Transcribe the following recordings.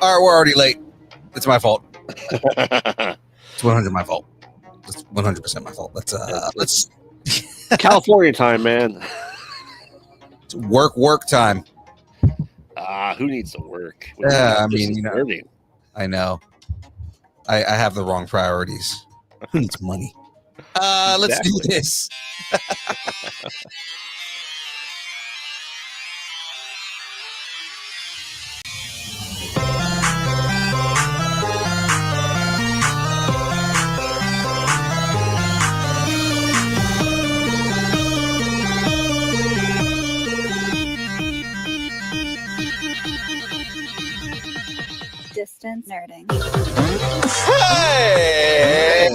All right, we're already late. It's my fault. It's 100 my fault. It's 100% my fault. Let's California time, man. It's work time. Who needs to work? Yeah, I mean, I know. I have the wrong priorities. Who needs money? Let's do this. Distance nerding. Hey!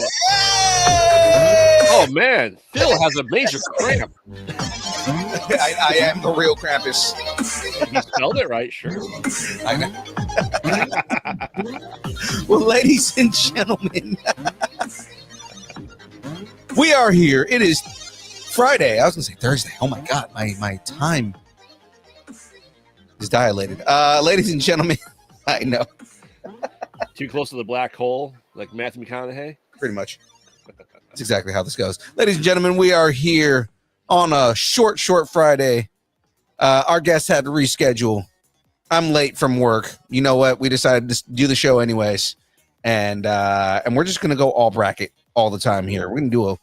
Oh man, Phil has a major cramp. I am the real Krampus. You spelled it right, sure. I know. Well, ladies and gentlemen, we are here. It is Friday. I was going to say Thursday. Oh my God, my time is dilated. Ladies and gentlemen, I know. Too close to the black hole, like Matthew McConaughey? Pretty much. That's exactly how this goes. Ladies and gentlemen, we are here on a short Friday. Our guest had to reschedule. I'm late from work. You know what? We decided to do the show anyways. And we're just going to go all bracket all the time here. We're going to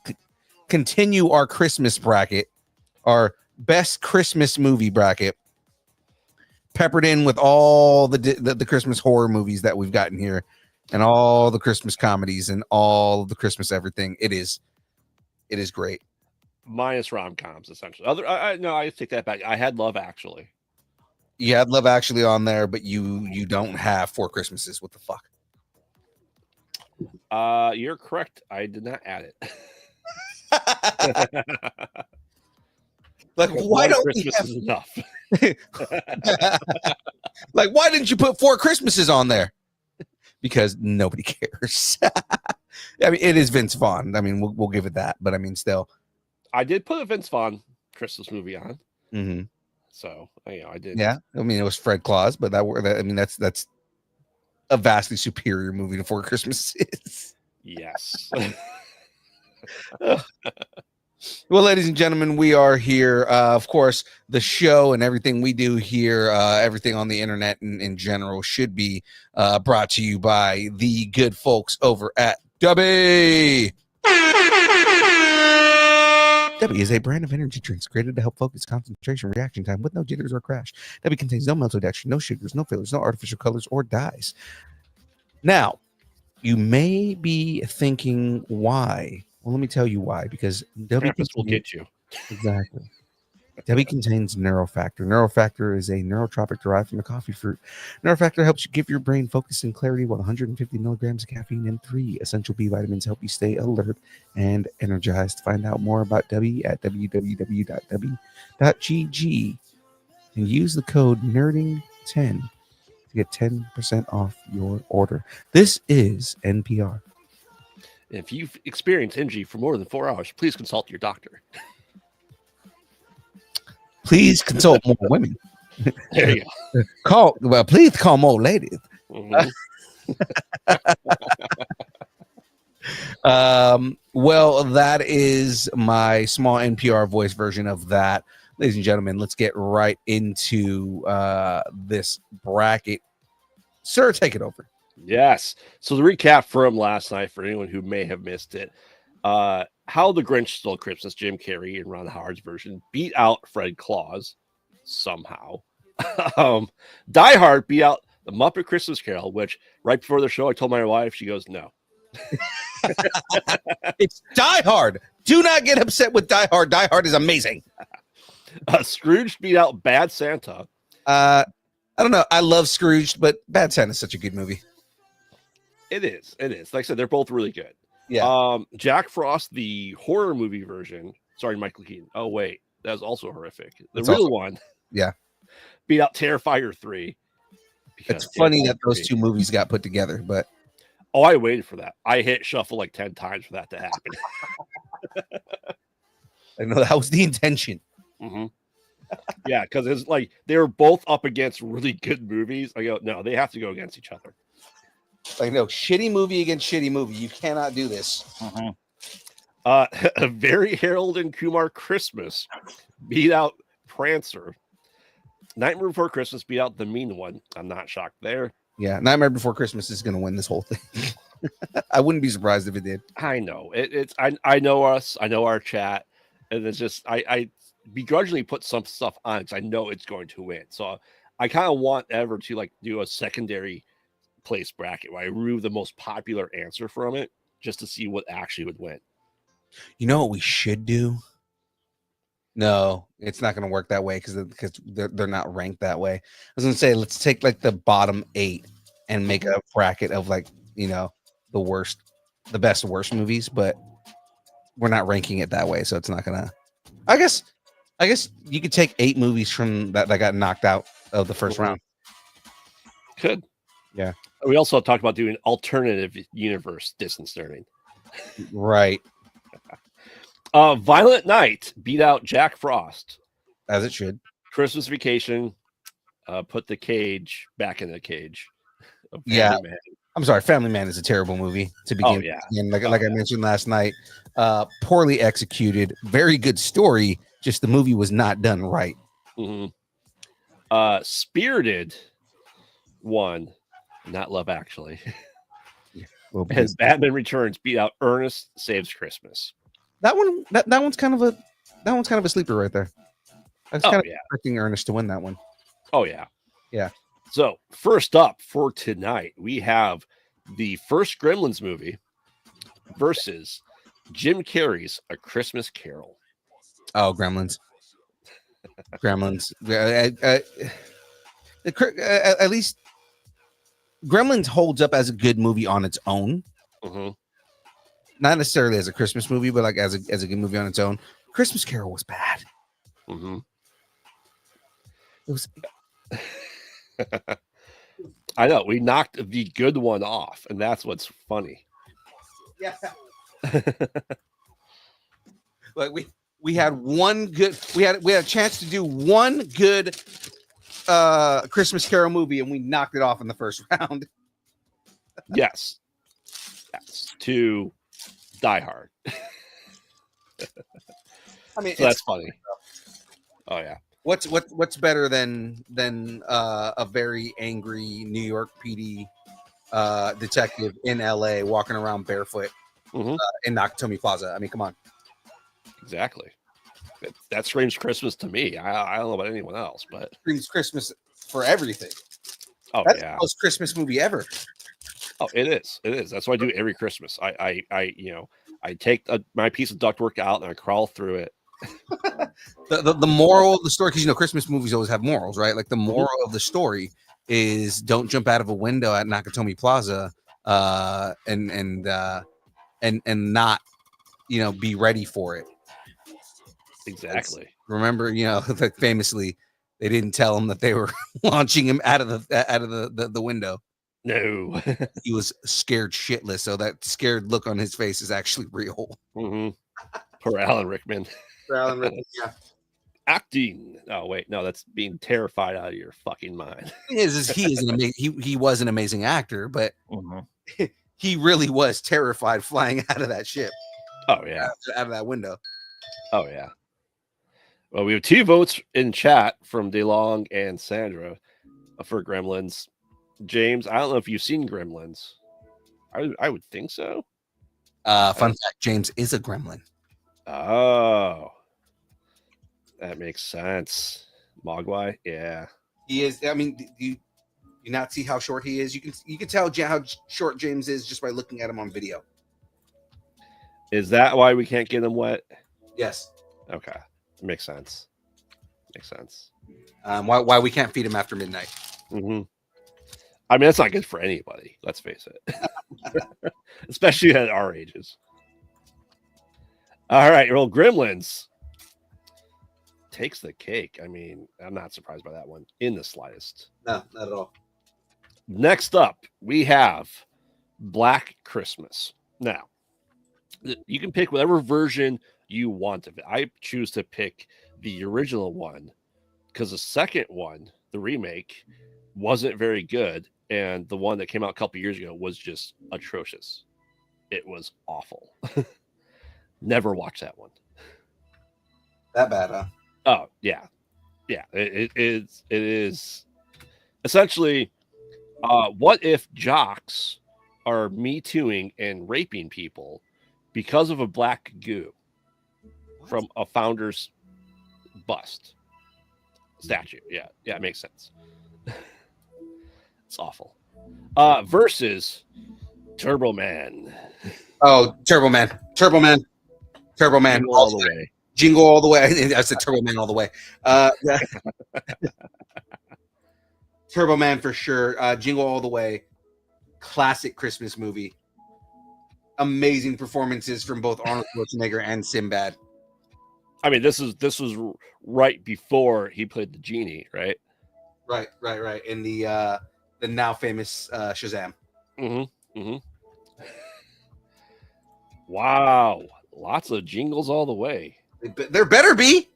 continue our Christmas bracket, our best Christmas movie bracket, peppered in with all the Christmas horror movies that we've gotten here, and all the Christmas comedies and all the Christmas everything. It is great. Minus rom-coms, essentially. No, I take that back. I had Love Actually. You had Love Actually on there, but you don't have Four Christmases. What the fuck? You're correct. I did not add it. Like, Because why one don't we Christmas have? is enough? Like, why didn't you put Four Christmases on there? Because nobody cares. I mean, it is Vince Vaughn. I mean, we'll give it that. But I mean, still. I did put a Vince Vaughn Christmas movie on, Mm-hmm. so I did. Yeah, I mean, it was Fred Claus, but that's a vastly superior movie to Four Christmases. Yes. Well, ladies and gentlemen, we are here. Of course, the show and everything we do here, everything on the internet in general, should be brought to you by the good folks over at Dubby. Dubby is a brand of energy drinks created to help focus, concentration, reaction time with no jitters or crash. Dubby contains no maltodextrin, no sugars, no fillers, no artificial colors or dyes. Now, you may be thinking why. Well, let me tell you why. Because Krampus will get you. Exactly. Dubby contains Neurofactor. Neurofactor is a neurotropic derived from the coffee fruit. Neurofactor helps you give your brain focus and clarity with 150 milligrams of caffeine and 3 essential B vitamins help you stay alert and energized. Find out more about Dubby at www.dubby.gg and use the code NERDING10 to get 10% off your order. This is NPR. If you've experienced NG for more than 4 hours, please consult your doctor. Please consult more women. There you go. Please call more ladies. Mhm. Well, that is my small NPR voice version of that. Ladies and gentlemen, let's get right into this bracket. Sir, take it over. Yes. So the recap from last night for anyone who may have missed it. How the Grinch Stole Christmas, Jim Carrey and Ron Howard's version, beat out Fred Claus somehow. Die Hard beat out the Muppet Christmas Carol, which right before the show I told my wife, she goes, no. It's Die Hard. Do not get upset with Die Hard. Die Hard is amazing. Scrooge beat out Bad Santa. I don't know. I love Scrooge, but Bad Santa is such a good movie. It is. Like I said, they're both really good. Yeah. Jack Frost, the horror movie version. Sorry, Michael Keaton. Oh, wait. That was also horrific. The It's real also- one. Yeah. Beat out Terrifier 3. It's funny that those two movies got put together, but Oh, I waited for that. I hit shuffle like 10 times for that to happen. I know that was the intention. Mhm. Yeah, because it's like they were both up against really good movies. I go, no, they have to go against each other. Like, no, shitty movie against shitty movie. You cannot do this. A very Harold and Kumar Christmas beat out Prancer. Nightmare Before Christmas beat out The Mean One. I'm not shocked there. Yeah, Nightmare Before Christmas is going to win this whole thing. I wouldn't be surprised if it did. I know I know us. I know our chat, and it's just I begrudgingly put some stuff on because I know it's going to win. So I kind of want Ever to like do a secondary place bracket where I remove the most popular answer from it just to see what actually would win. You know what we should do? No, it's not going to work that way because they're not ranked that way. I was going to say let's take like the bottom 8 and make a bracket of like the best worst movies, but we're not ranking it that way, so it's not gonna. I guess you could take 8 movies from that got knocked out of the first round. Could. Yeah. We also talked about doing alternative universe distance learning. Right, Violent Night beat out Jack Frost. as it should. Christmas Vacation put the cage back in the cage. of Family Yeah. Man. I'm sorry, Family Man is a terrible movie to begin. yeah. And like I mentioned last night, poorly executed, very good story, just the movie was not done right. Mm-hmm. Spirited won, not Love Actually. Well, And Batman Returns beat out Ernest Saves Christmas. that one's kind of a sleeper right there. I was Oh, kind of yeah. expecting Ernest to win that one. Oh, yeah. Yeah. So, first up for tonight, we have the first Gremlins movie versus Jim Carrey's A Christmas Carol. Oh, Gremlins. Gremlins. At least Gremlins holds up as a good movie on its own. Mm-hmm. Not necessarily as a Christmas movie, but like as a good movie on its own. Christmas Carol was bad. Mm-hmm. It was. I know we knocked the good one off, and that's what's funny. Yeah. Like we had one good. We had a chance to do one good Christmas Carol movie, and we knocked it off in the first round. Yes. To Die Hard. I mean, so that's funny. Oh yeah. What's better than a very angry New York PD detective in LA walking around barefoot in Nakatomi Plaza? I mean, come on. Exactly. That screams Christmas to me. I don't know about anyone else, but Screams Christmas for everything. Oh That's yeah. the most Christmas movie ever. Oh, it is. It is. That's what I do every Christmas. I take my piece of ductwork out and I crawl through it. The moral of the story, because Christmas movies always have morals, right? Like the moral of the story is don't jump out of a window at Nakatomi Plaza, and not be ready for it. Exactly. Remember, like famously, they didn't tell him that they were launching him out of the window. No. He was scared shitless, so that scared look on his face is actually real. Mm-hmm. Poor Alan Rickman. Alan Rickman, yeah. Acting. Oh wait, no, that's being terrified out of your fucking mind. He was an amazing actor, but he really was terrified flying out of that ship. Oh yeah, out of that window. Oh yeah. Well, we have 2 votes in chat from DeLong and Sandra for Gremlins. James, I don't know if you've seen Gremlins. I would think so. Fun fact: James is a gremlin. Oh, that makes sense. Mogwai, yeah, he is. I mean, you not see how short he is? You can tell how short James is just by looking at him on video. Is that why we can't get him wet? Yes. Okay, makes sense. Makes sense. Why we can't feed him after midnight? Mm-hmm. I mean, that's not good for anybody. Let's face it, especially at our ages. All right, well, Gremlins takes the cake. I mean, I'm not surprised by that one in the slightest. No, not at all. Next up, we have Black Christmas. Now, you can pick whatever version you want of it. I choose to pick the original one because the second one, the remake, wasn't very good. And the one that came out a couple years ago was just atrocious. It was awful. Never watched that one. That bad, huh? Oh, yeah. Yeah, it is essentially what if jocks are Me Tooing and raping people because of a black goo from a founder's bust statue? Yeah, it makes sense. It's awful. Versus Turbo Man. Oh, Turbo Man All the way. Jingle all the way. I said Turbo Man all the way. Turbo Man for sure. Jingle all the way. Classic Christmas movie. Amazing performances from both Arnold Schwarzenegger and Sinbad. I mean, this was right before he played the genie, right? Right. In the now famous Shazam. Wow, lots of jingles all the way. There better be.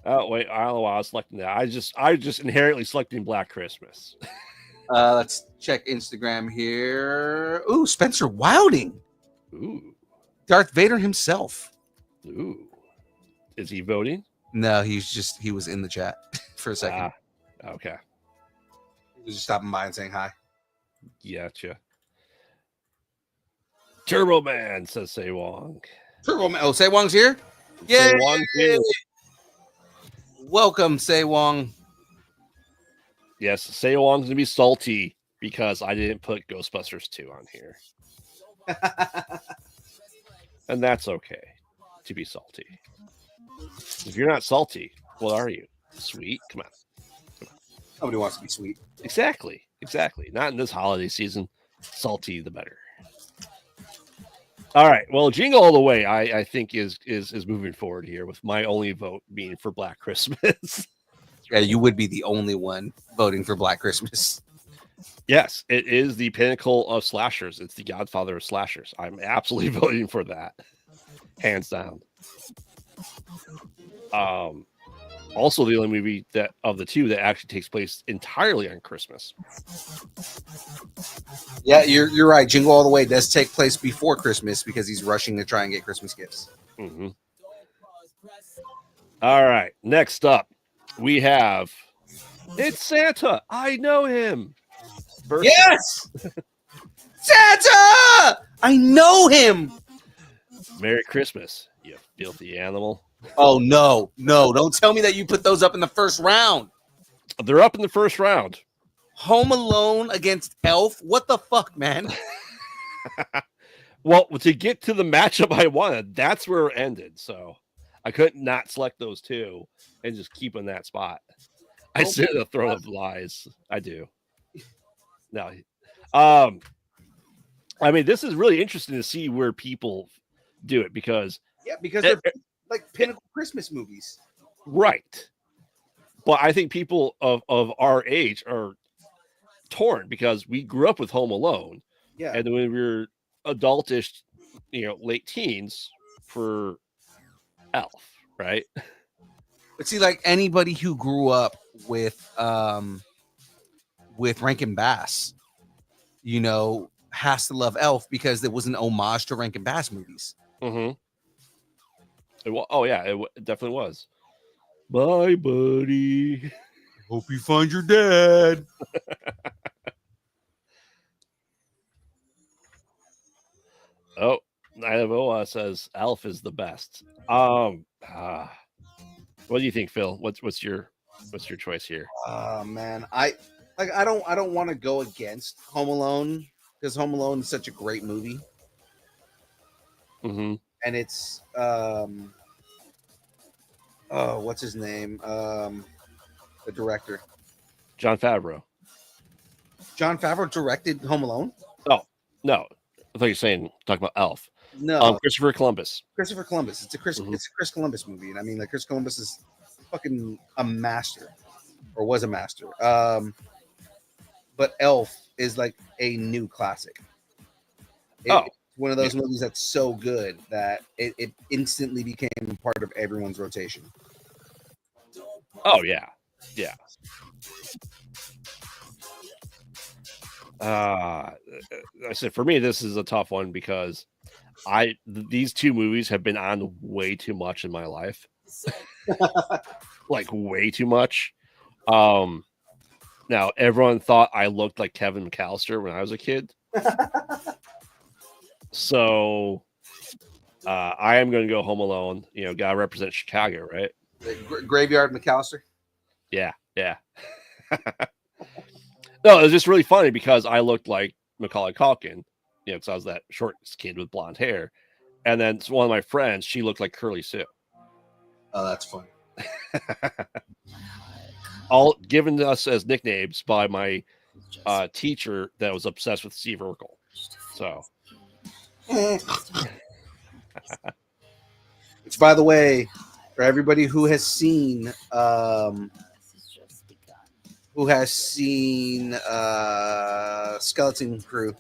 Oh wait, I don't know why I was selecting that. I just inherently selecting Black Christmas. Let's check Instagram here. Ooh, Spencer Wilding. Ooh, Darth Vader himself. Ooh, is he voting? No, he was in the chat for a second. Okay. He was just stopping by and saying hi. Gotcha. Turbo Man, says Say Wong. Turbo Man. Oh, Say Wong's here? Yeah. Welcome, Say Wong. Yes, Say Wong's gonna be salty because I didn't put Ghostbusters 2 on here. And that's okay to be salty. If you're not salty, what are you? Sweet? Come on. Nobody wants to be sweet. Exactly. Not in this holiday season. Salty the better. All right. Well, Jingle All the Way, I think is moving forward here with my only vote being for Black Christmas. Yeah, you would be the only one voting for Black Christmas. Yes, it is the pinnacle of slashers. It's the godfather of slashers. I'm absolutely voting for that. Hands down. Also the only movie that of the two that actually takes place entirely on Christmas. Yeah, you're right. Jingle All the Way does take place before Christmas because he's rushing to try and get Christmas gifts. Mm-hmm. All right. Next up, we have It's Santa. I know him. Versus Yes! Santa! I know him! Merry Christmas, you filthy animal. Oh, no. Don't tell me that you put those up in the first round. They're up in the first round. Home Alone against Elf? What the fuck, man? Well, to get to the matchup I wanted, that's where it ended. So I couldn't not select those two and just keep in that spot. I sit in the throne of lies. I do. No. I mean, this is really interesting to see where people do it because they're like pinnacle Christmas movies. Right. But I think people of our age are torn because we grew up with Home Alone. Yeah. And when we were adultish, late teens for Elf, right? But see, like anybody who grew up with Rankin Bass, has to love Elf because it was an homage to Rankin Bass movies. Mm-hmm. It definitely was. Bye, buddy. Hope you find your dad. Oh, Niavoa says Elf is the best. What do you think, Phil? What's your choice here? Oh man, I don't want to go against Home Alone because Home Alone is such a great movie. Mm-hmm. And it's what's his name? The director. Jon Favreau. Jon Favreau directed Home Alone? Oh, no. I thought you were talking about Elf. No. Christopher Columbus. Christopher Columbus. It's a Chris Columbus movie. And I mean, like, Chris Columbus is fucking a master, or was a master. But Elf is like a new classic. It's one of those movies that's so good that it instantly became part of everyone's rotation. Oh, yeah. Yeah. I said for me, this is a tough one because these two movies have been on way too much in my life. Like way too much. Now everyone thought I looked like Kevin McAllister when I was a kid. So I am going to go Home Alone. Gotta represent Chicago, right? Graveyard McAllister. Yeah. No, it was just really funny because I looked like Macaulay Culkin, because I was that short kid with blonde hair. And then one of my friends, she looked like Curly Sue. Oh, that's funny. All given to us as nicknames by my teacher that was obsessed with Steve Urkel. So, which, by the way, for everybody who has seen Skeleton Crew,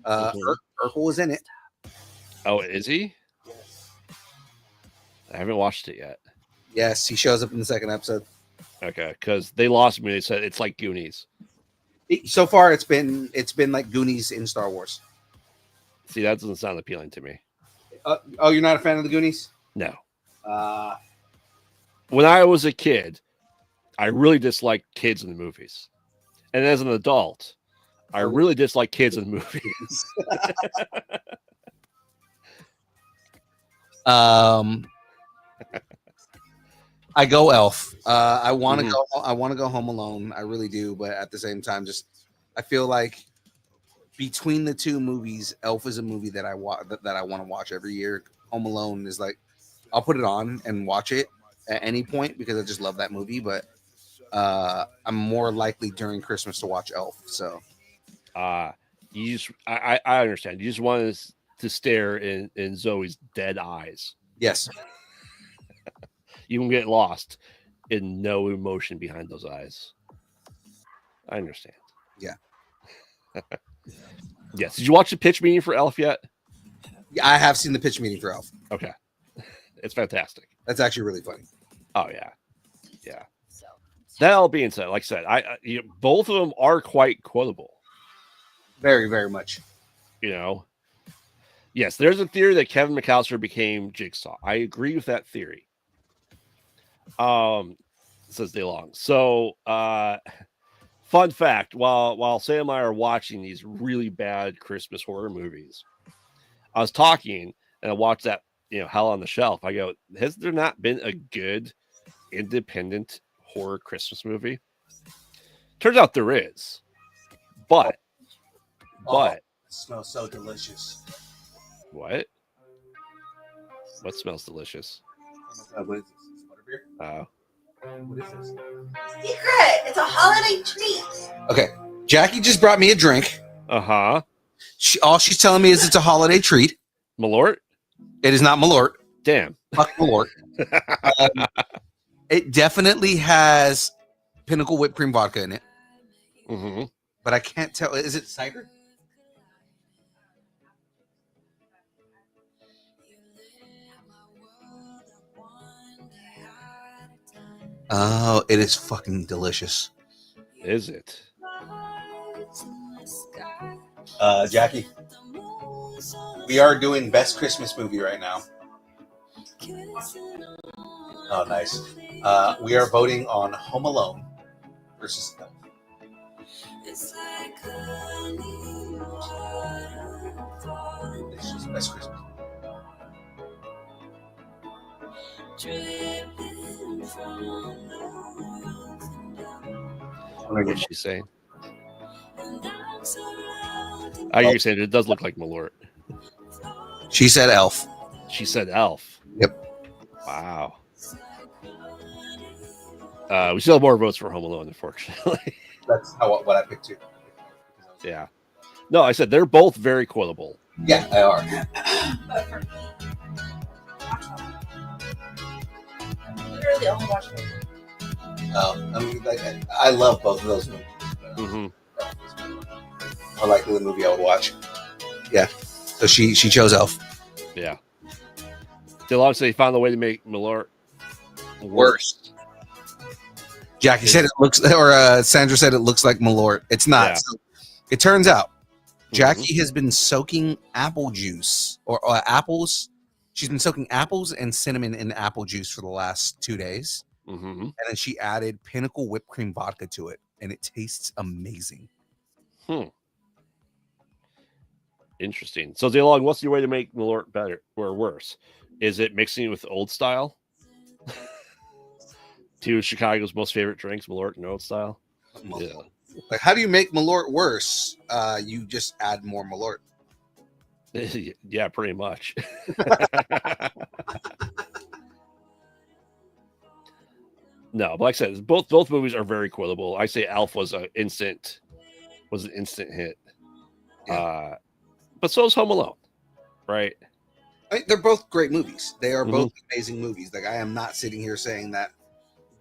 Urkel was in it. Oh, is he? I haven't watched it yet. Yes, he shows up in the second episode. Okay, because they lost me. They said it's like Goonies. So far, it's been like Goonies in Star Wars. See, that doesn't sound appealing to me. You're not a fan of the Goonies? No. Uh, when I was a kid, I really disliked kids in the movies. And as an adult, I really dislike kids in the movies. I go Elf. I want to go. I want to go Home Alone. I really do, but at the same time, I feel like between the two movies, Elf is a movie that I want to watch every year. Home Alone is like I'll put it on and watch it at any point because I just love that movie. But I'm more likely during Christmas to watch Elf. So You just, I understand. You just want to stare in Zoe's dead eyes. yes, You can get lost in no emotion behind those eyes. I understand. Yeah. Yes. Did you watch the pitch meeting for Elf yet? yeah, I have seen the pitch meeting for Elf. Okay. It's fantastic. That's actually really funny. Oh yeah. Yeah. That all being said, like I said, both of them are quite quotable. Very, very much. You know, yes, there's a theory that Kevin McAllister became Jigsaw. I agree with that theory. Says DeLong. So, fun fact: while Sam and I are watching these really bad Christmas horror movies, I was talking and I watched that Hell on the Shelf. I go, has there not been a good independent horror Christmas movie? Turns out there is, but it smells so delicious. what smells delicious? What is this? Is it butterbeer? What is this? Secret! It's a holiday treat. Okay, Jackie just brought me a drink. Uh-huh. All she's telling me is it's a holiday treat. Malort? It is not Malort. Damn. Fuck Malort. It definitely has Pinnacle whipped cream vodka in it, Mm-hmm. but I can't tell. Is it cider? Oh, it is fucking delicious. Is it? Jackie, we are doing best Christmas movie right now. Oh, nice. We are voting on Home Alone versus Elf. It's just best Christmas. What's she saying? You're saying it does look like Malort. She said Elf. She said Elf. Yep. Wow. We still have more votes for Home Alone, unfortunately. That's what I picked too. Yeah. No, I said they're both very quotable. Yeah, they are. Literally only watch movies. I mean, I love both of those movies. Mm-hmm. More likely the movie I would watch. Yeah. So she chose Elf. Yeah. DeLong said he found a way to make Malort Worse. Jackie said it looks, or Sandra said it looks like Malort. It's not. Yeah. So it turns out Jackie has been soaking apple juice or apples. She's been soaking apples and cinnamon in apple juice for the last 2 days. Mm-hmm. And then she added Pinnacle whipped cream vodka to it. And it tastes amazing. Interesting. So, DeLong, what's your way to make Malort better or worse? Is it mixing it with Old Style? Two of Chicago's most favorite drinks, Malort and Old Style. Yeah. Like, how do you make Malort worse? You just add more Malort. Yeah, pretty much. No, but like I said, both movies are very quotable. I say Elf was an instant hit. Yeah. But so is Home Alone, right? I mean, they're both great movies. They are both amazing movies. Like, I am not sitting here saying that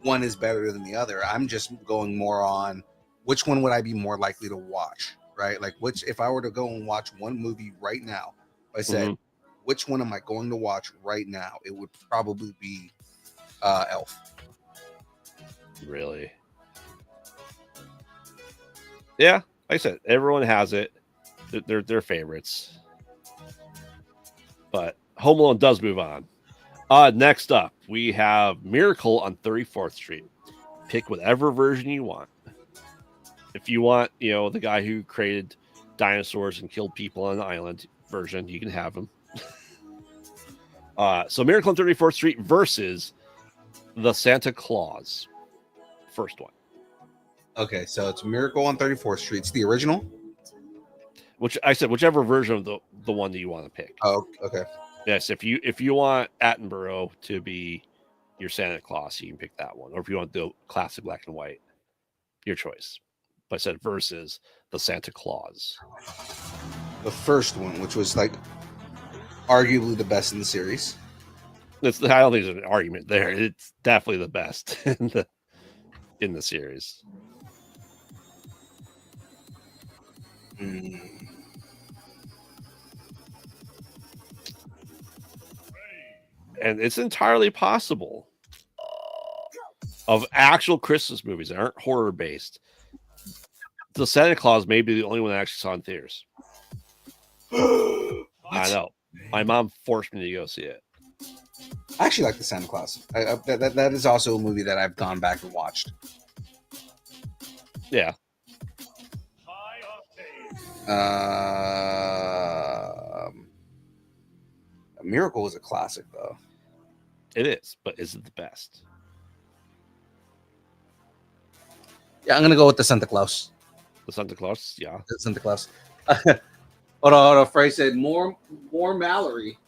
one is better than the other. I'm just going more on which one would I be more likely to watch, right? Like, if I were to go and watch one movie right now, I said, which one am I going to watch right now? It would probably be Elf. Really? Yeah, like I said, everyone has it. They're favorites. But Home Alone does move on. Next up, we have Miracle on 34th Street. Pick whatever version you want. If you want, the guy who created dinosaurs and killed people on the island version, you can have him. So Miracle on 34th Street versus the Santa Claus. First one. Okay, so it's Miracle on 34th Street. It's the original? Which I said, whichever version of the one that you want to pick. Oh, okay. Yes, if you want Attenborough to be your Santa Claus, you can pick that one. Or if you want the classic black and white, your choice. But I said versus the Santa Claus. The first one, which was like arguably the best in the series. I don't think there's an argument there. It's definitely the best in the series. Hmm. And it's entirely possible of actual Christmas movies that aren't horror based. The Santa Claus may be the only one that actually saw in theaters. I know. My mom forced me to go see it. I actually like the Santa Claus. That is also a movie that I've gone back and watched. Yeah. Miracle is a classic, though. It is, but is it the best? Yeah, I'm gonna go with the Santa Claus. The Santa Claus? Yeah. The Santa Claus. Hold on. Frey said more Mallory.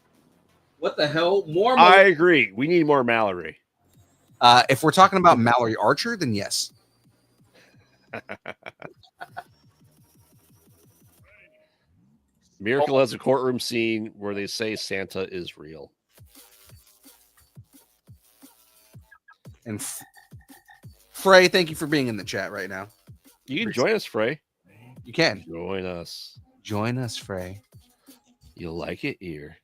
What the hell? More. I agree. We need more Mallory. If we're talking about Mallory Archer, then yes. Miracle has a courtroom scene where they say Santa is real. And Frey, thank you for being in the chat right now. You can join us, Frey. You can Join us. join us, Frey. You'll like it here.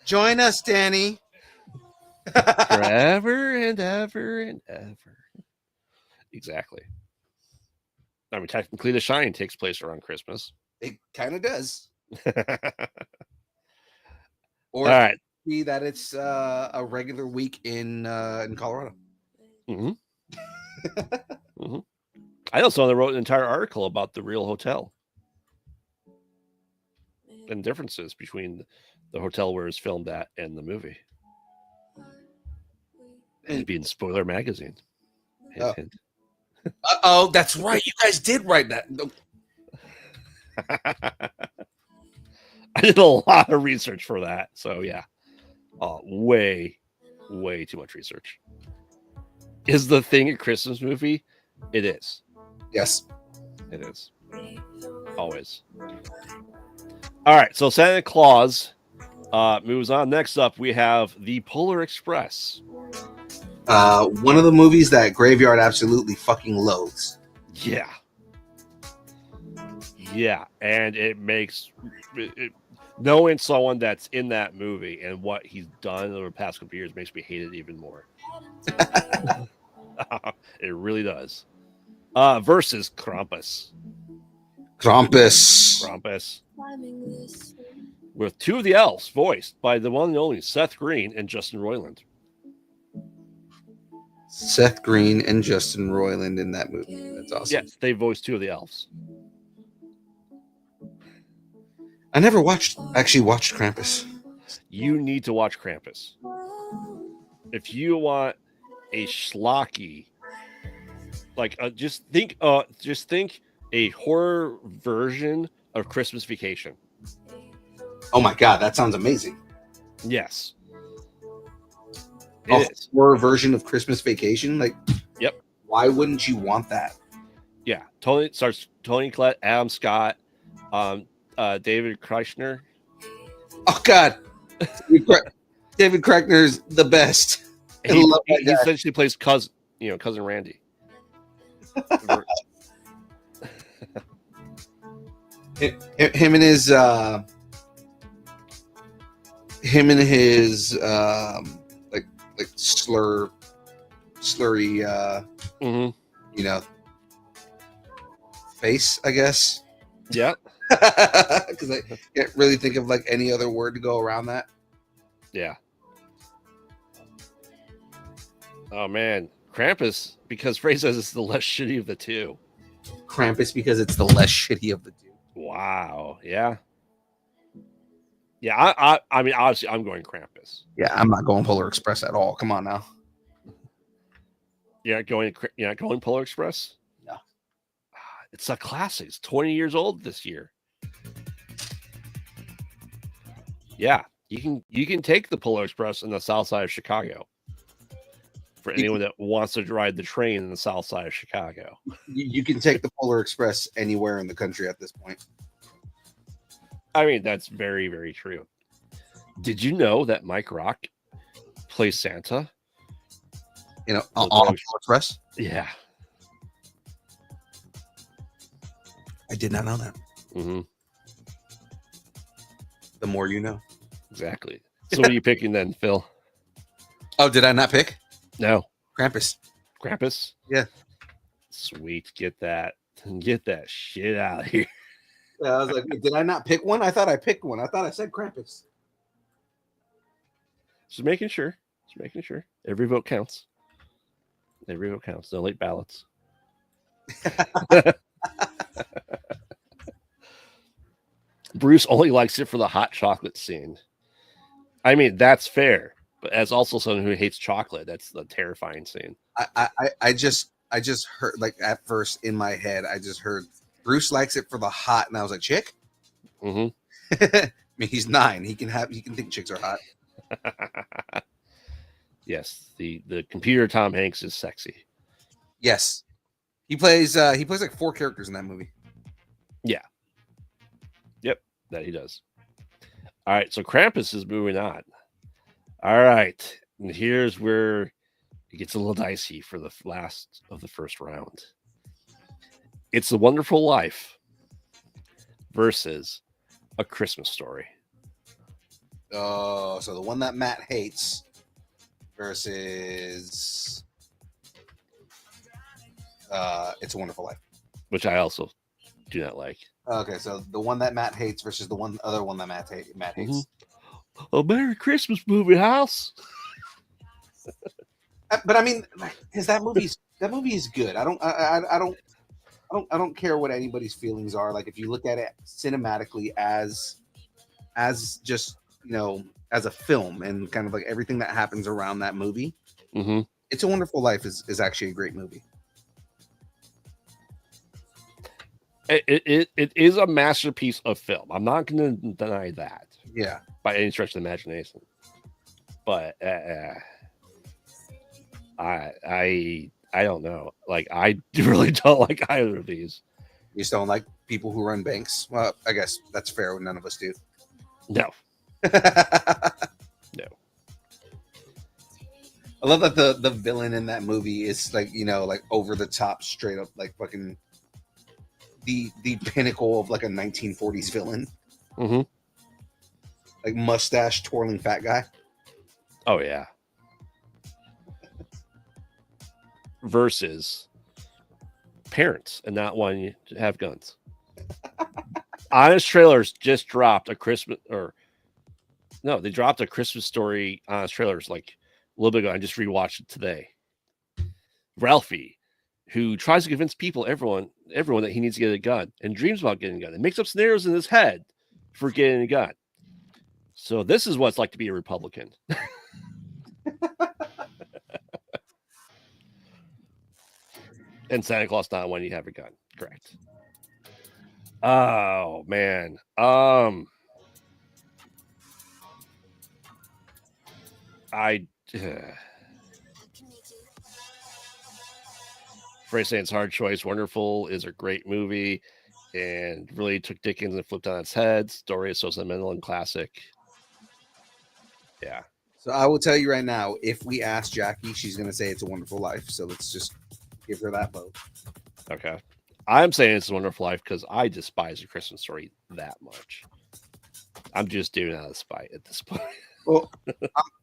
Join us, Danny. Forever and ever and ever. Exactly. I mean, technically, The Shining takes place around Christmas. It kind of does. Or All right. be that it's a regular week in Colorado. Mm-hmm. Mm-hmm. I also wrote an entire article about the real hotel and differences between the hotel where it's filmed at and the movie. And being Spoiler Magazine. Hint, Oh. hint. Oh, that's right. You guys did write that. I did a lot of research for that. So, yeah. Way too much research. Is the Thing a Christmas movie? It is. Yes. It is. Always. All right. So, Santa Claus moves on. Next up, we have The Polar Express. One of the movies that Graveyard absolutely fucking loathes. Yeah. Yeah. And it makes knowing someone that's in that movie and what he's done over the past couple of years makes me hate it even more. It really does. Versus Krampus. Krampus. With two of the elves voiced by the one and only Seth Green and Justin Roiland. Seth Green and Justin Roiland in that movie. That's awesome. Yes, they voiced two of the elves. I never actually watched Krampus. You need to watch Krampus. If you want a schlocky, like just think a horror version of Christmas Vacation. Oh my god, that sounds amazing. Yes. A It is. horror version of Christmas Vacation? Like, Yep. Why wouldn't you want that? Yeah. Tony Collette, Adam Scott, David Kreischner. Oh god. David Kreckner's the best. I He love that guy. essentially plays cousin Randy. him and his like slurry Mm-hmm. face, I guess. Yeah. Because I can't really think of like any other word to go around that. Yeah. Oh man, Krampus, because Frey says it's the less shitty of the two. Krampus because it's the less shitty of the two. Wow. Yeah. Yeah. I mean, obviously, I'm going Krampus. Yeah, I'm not going Polar Express at all. Come on now. You're not going Polar Express? No. It's a classic. It's 20 years old this year. Yeah, you can take the Polar Express in the south side of Chicago. For anyone that wants to ride the train in the south side of Chicago. You can take the Polar Express anywhere in the country at this point. I mean, that's very, very true. Did you know that Mike Rock plays Santa? You know, The on Polar Polar Express. Yeah. I did not know that. Mm-hmm. The more you know. Exactly. So what are you picking then, Phil? Oh, did I not pick? No. Krampus. Krampus? Yeah. Sweet. Get that shit out of here. Yeah, I was like, did I not pick one? I thought I picked one. I thought I said Krampus. Just making sure. Every vote counts. Every vote counts. No late ballots. Bruce only likes it for the hot chocolate scene. I mean, that's fair, but as also someone who hates chocolate, that's the terrifying scene. I just heard, like, at first in my head, I just heard Bruce likes it for the hot, and I was like, chick? Mm-hmm. I mean, he's 9. He can think chicks are hot. Yes, the computer Tom Hanks is sexy. Yes. He plays like 4 characters in that movie. That he does. All right, so Krampus is moving on. All right, and here's where it gets a little dicey for the last of the first round. It's A Wonderful Life versus A Christmas Story. Oh, so the one that Matt hates versus It's a Wonderful Life. Which I also do not like. Okay, so the one that Matt hates versus the other one that Matt hates. A Merry Christmas, movie house. But I mean, because that movie is good. I don't care what anybody's feelings are. Like, if you look at it cinematically as just, you know, as a film and kind of like everything that happens around that movie, Mm-hmm. It's a Wonderful Life is actually a great movie. It is a masterpiece of film. I'm not going to deny that. Yeah. By any stretch of the imagination. But I don't know. Like, I really don't like either of these. You just don't like people who run banks? Well, I guess that's fair. None of us do. No. No. I love that the villain in that movie is like, you know, like over the top, straight up, like fucking the pinnacle of like a 1940s villain. Mm-hmm. Like mustache twirling fat guy. Oh yeah. Versus parents and not wanting to have guns. Honest Trailers just dropped a Christmas they dropped a Christmas Story Honest Trailers like a little bit ago. I just rewatched it today. Ralphie, who tries to convince everyone that he needs to get a gun and dreams about getting a gun and makes up scenarios in his head for getting a gun. So this is what it's like to be a Republican. And Santa Claus not when you have a gun. Correct. Oh man. Frey saying it's a hard choice. Wonderful is a great movie and really took Dickens and flipped on its head. Story is so sentimental and classic. Yeah. So I will tell you right now, if we ask Jackie, she's going to say It's a Wonderful Life. So let's just give her that vote. Okay. I'm saying It's a Wonderful Life because I despise A Christmas Story that much. I'm just doing it out of spite at this point. Well,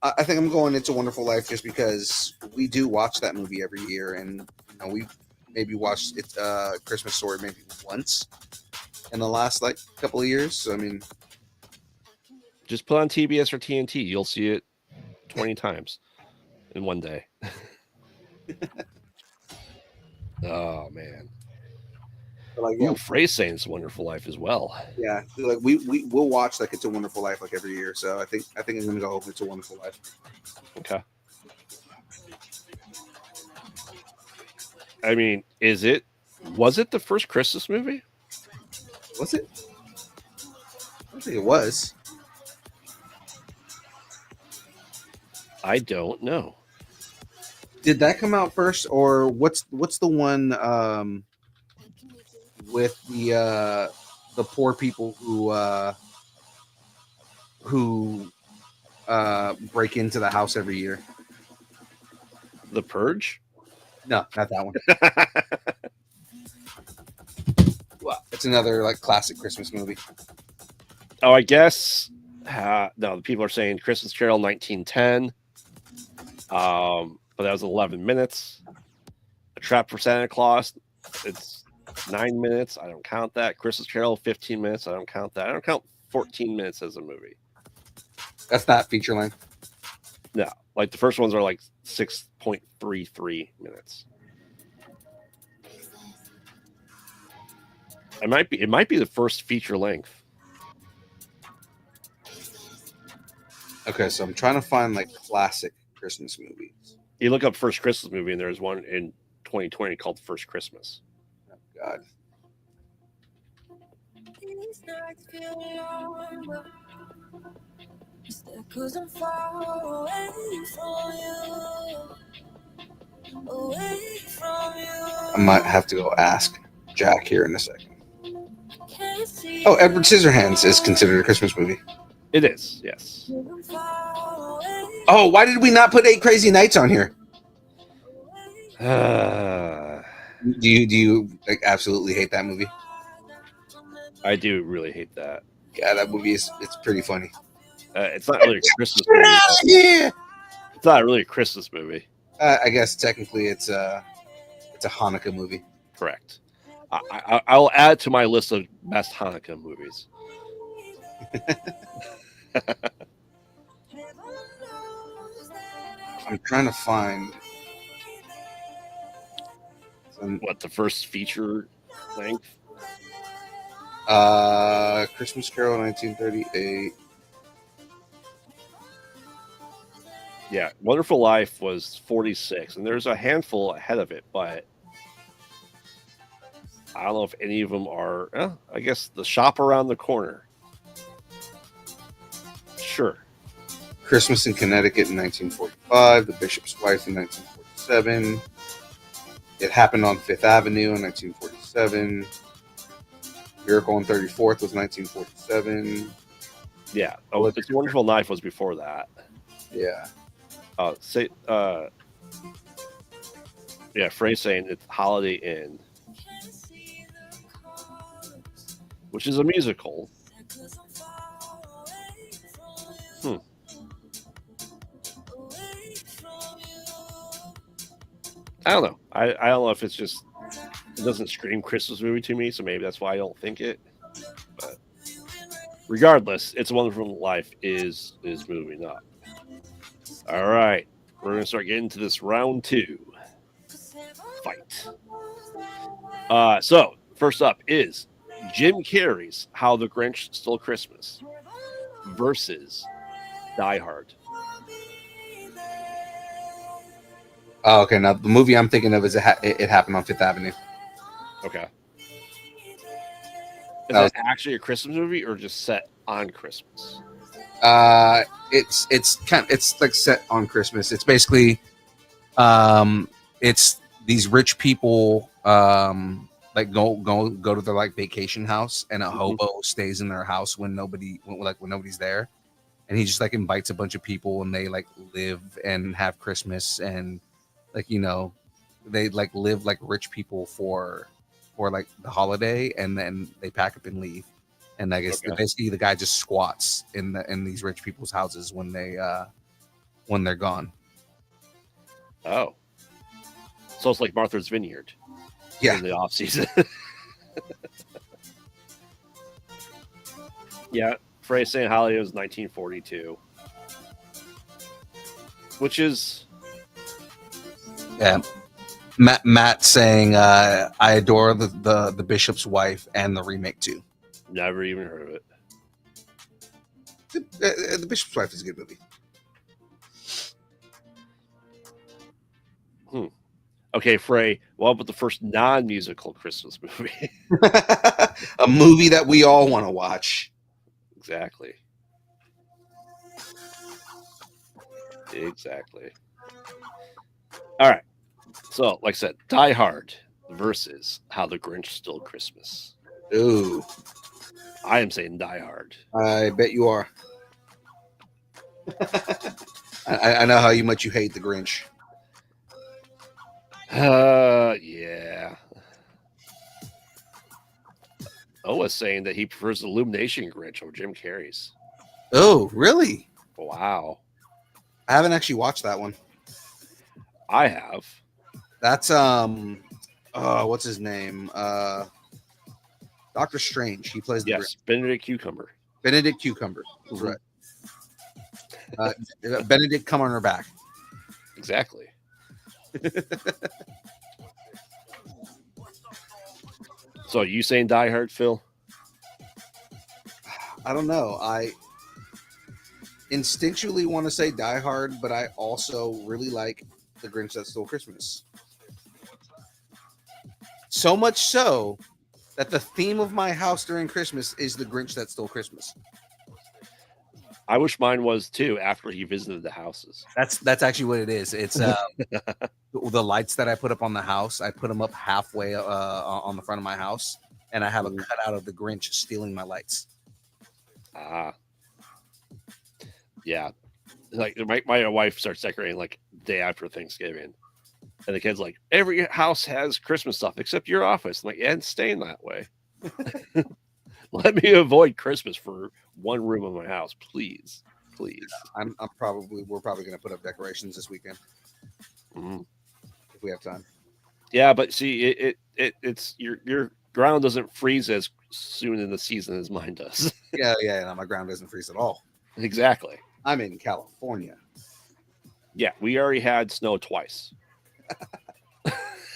I think I'm going It's a Wonderful Life just because we do watch that movie every year, and you know, we maybe watched it Christmas Story maybe once in the last like couple of years. So I mean, just put on TBS or TNT, you'll see it 20 times in one day. Oh man. like Ooh, Frey's saying It's a Wonderful Life as well. Yeah, like we'll watch like It's a Wonderful Life like every year. So I think I'm gonna go It's a Wonderful Life. Okay. I mean, was it the first Christmas movie? Was it? I don't think it was. I don't know. Did that come out first, or what's the one with the poor people who break into the house every year? The Purge? No, not that one. Well, it's another like classic Christmas movie. Oh, I guess. No, the people are saying Christmas Carol 1910. But that was 11 minutes. A Trap for Santa Claus, it's 9 minutes. I don't count that. Christmas Carol 15 minutes. I don't count that. I don't count 14 minutes as a movie. That's not feature length. No, like the first ones are like 6.33 minutes. It might be the first feature length. Okay, so I'm trying to find like classic Christmas movies. You look up first Christmas movie, and there's one in 2020 called First Christmas. Oh, God. I might have to go ask Jack here in a second. Oh, Edward Scissorhands is considered a Christmas movie. It is, yes. Oh, why did we not put 8 Crazy Nights on here? Do you like absolutely hate that movie? I do really hate that. Yeah, that movie it's pretty funny. It's not really a Christmas movie. Yeah. It's not really a Christmas movie. I guess technically it's a Hanukkah movie. Correct. I'll add it to my list of best Hanukkah movies. I'm trying to find What, the first feature length? Christmas Carol 1938. Yeah, Wonderful Life was 46, and there's a handful ahead of it, but I don't know if any of them are. I guess The Shop Around the Corner. Sure. Christmas in Connecticut in 1945. The Bishop's Wife in 1947. It Happened on Fifth Avenue in 1947. Miracle on 34th was 1947. Yeah. Oh, It's a Wonderful Life was before that. Yeah. Frey's saying it's Holiday Inn, which is a musical. I don't know. I don't know if it's just it doesn't scream Christmas movie to me, so maybe that's why I don't think it. But regardless, It's a Wonderful Life is moving up. All right, we're gonna start getting to this round 2 fight. So first up is Jim Carrey's How the Grinch Stole Christmas versus Die Hard. Oh, okay. Now the movie I'm thinking of is It Happened on Fifth Avenue. Okay. Is that actually a Christmas movie or just set on Christmas? It's like set on Christmas. It's basically it's these rich people like go to their like vacation house, and a hobo stays in their house when nobody's there, and he just like invites a bunch of people, and they like live and have Christmas, and like, you know, they like live like rich people for like the holiday, and then they pack up and leave. And I guess basically the guy just squats in these rich people's houses when they're gone. Oh, so it's like Martha's Vineyard. Yeah, in the off season. Yeah, Frey saying Holiday was 1942, which is Matt saying I adore the Bishop's Wife and the remake too. Never even heard of it. The Bishop's Wife is a good movie. Okay, Frey, what about the first non-musical Christmas movie? A movie that we all want to watch. Exactly. Exactly. All right. So, like I said, Die Hard versus How the Grinch Stole Christmas. Ooh, I am saying Die Hard. I bet you are. I know how much you hate the Grinch. Yeah. Owa's saying that he prefers the Illumination Grinch over Jim Carrey's. Oh, really? Wow. I haven't actually watched that one. I have. That's what's his name? Doctor Strange. He plays the Yes, Benedict Cucumber. Benedict Cucumber. That's Mhm. right. Benedict come on her back. Exactly. So, you saying Die Hard, Phil? I don't know. I instinctually want to say Die Hard, but I also really like The Grinch That Stole Christmas. So much so that the theme of my house during Christmas is The Grinch That Stole Christmas. I wish mine was too after he visited the houses. That's actually what it is. It's the lights that I put up on the house. I put them up halfway on the front of my house, and I have a cutout of the Grinch stealing my lights. Yeah. Like my wife starts decorating like day after Thanksgiving. And the kid's like, every house has Christmas stuff except your office. I'm like, yeah, it's staying that way. Let me avoid Christmas for one room of my house, please. Please. We're probably gonna put up decorations this weekend if we have time. Yeah, but see, it's your ground doesn't freeze as soon in the season as mine does. Yeah, no, my ground doesn't freeze at all. Exactly. I'm in California. Yeah, we already had snow twice.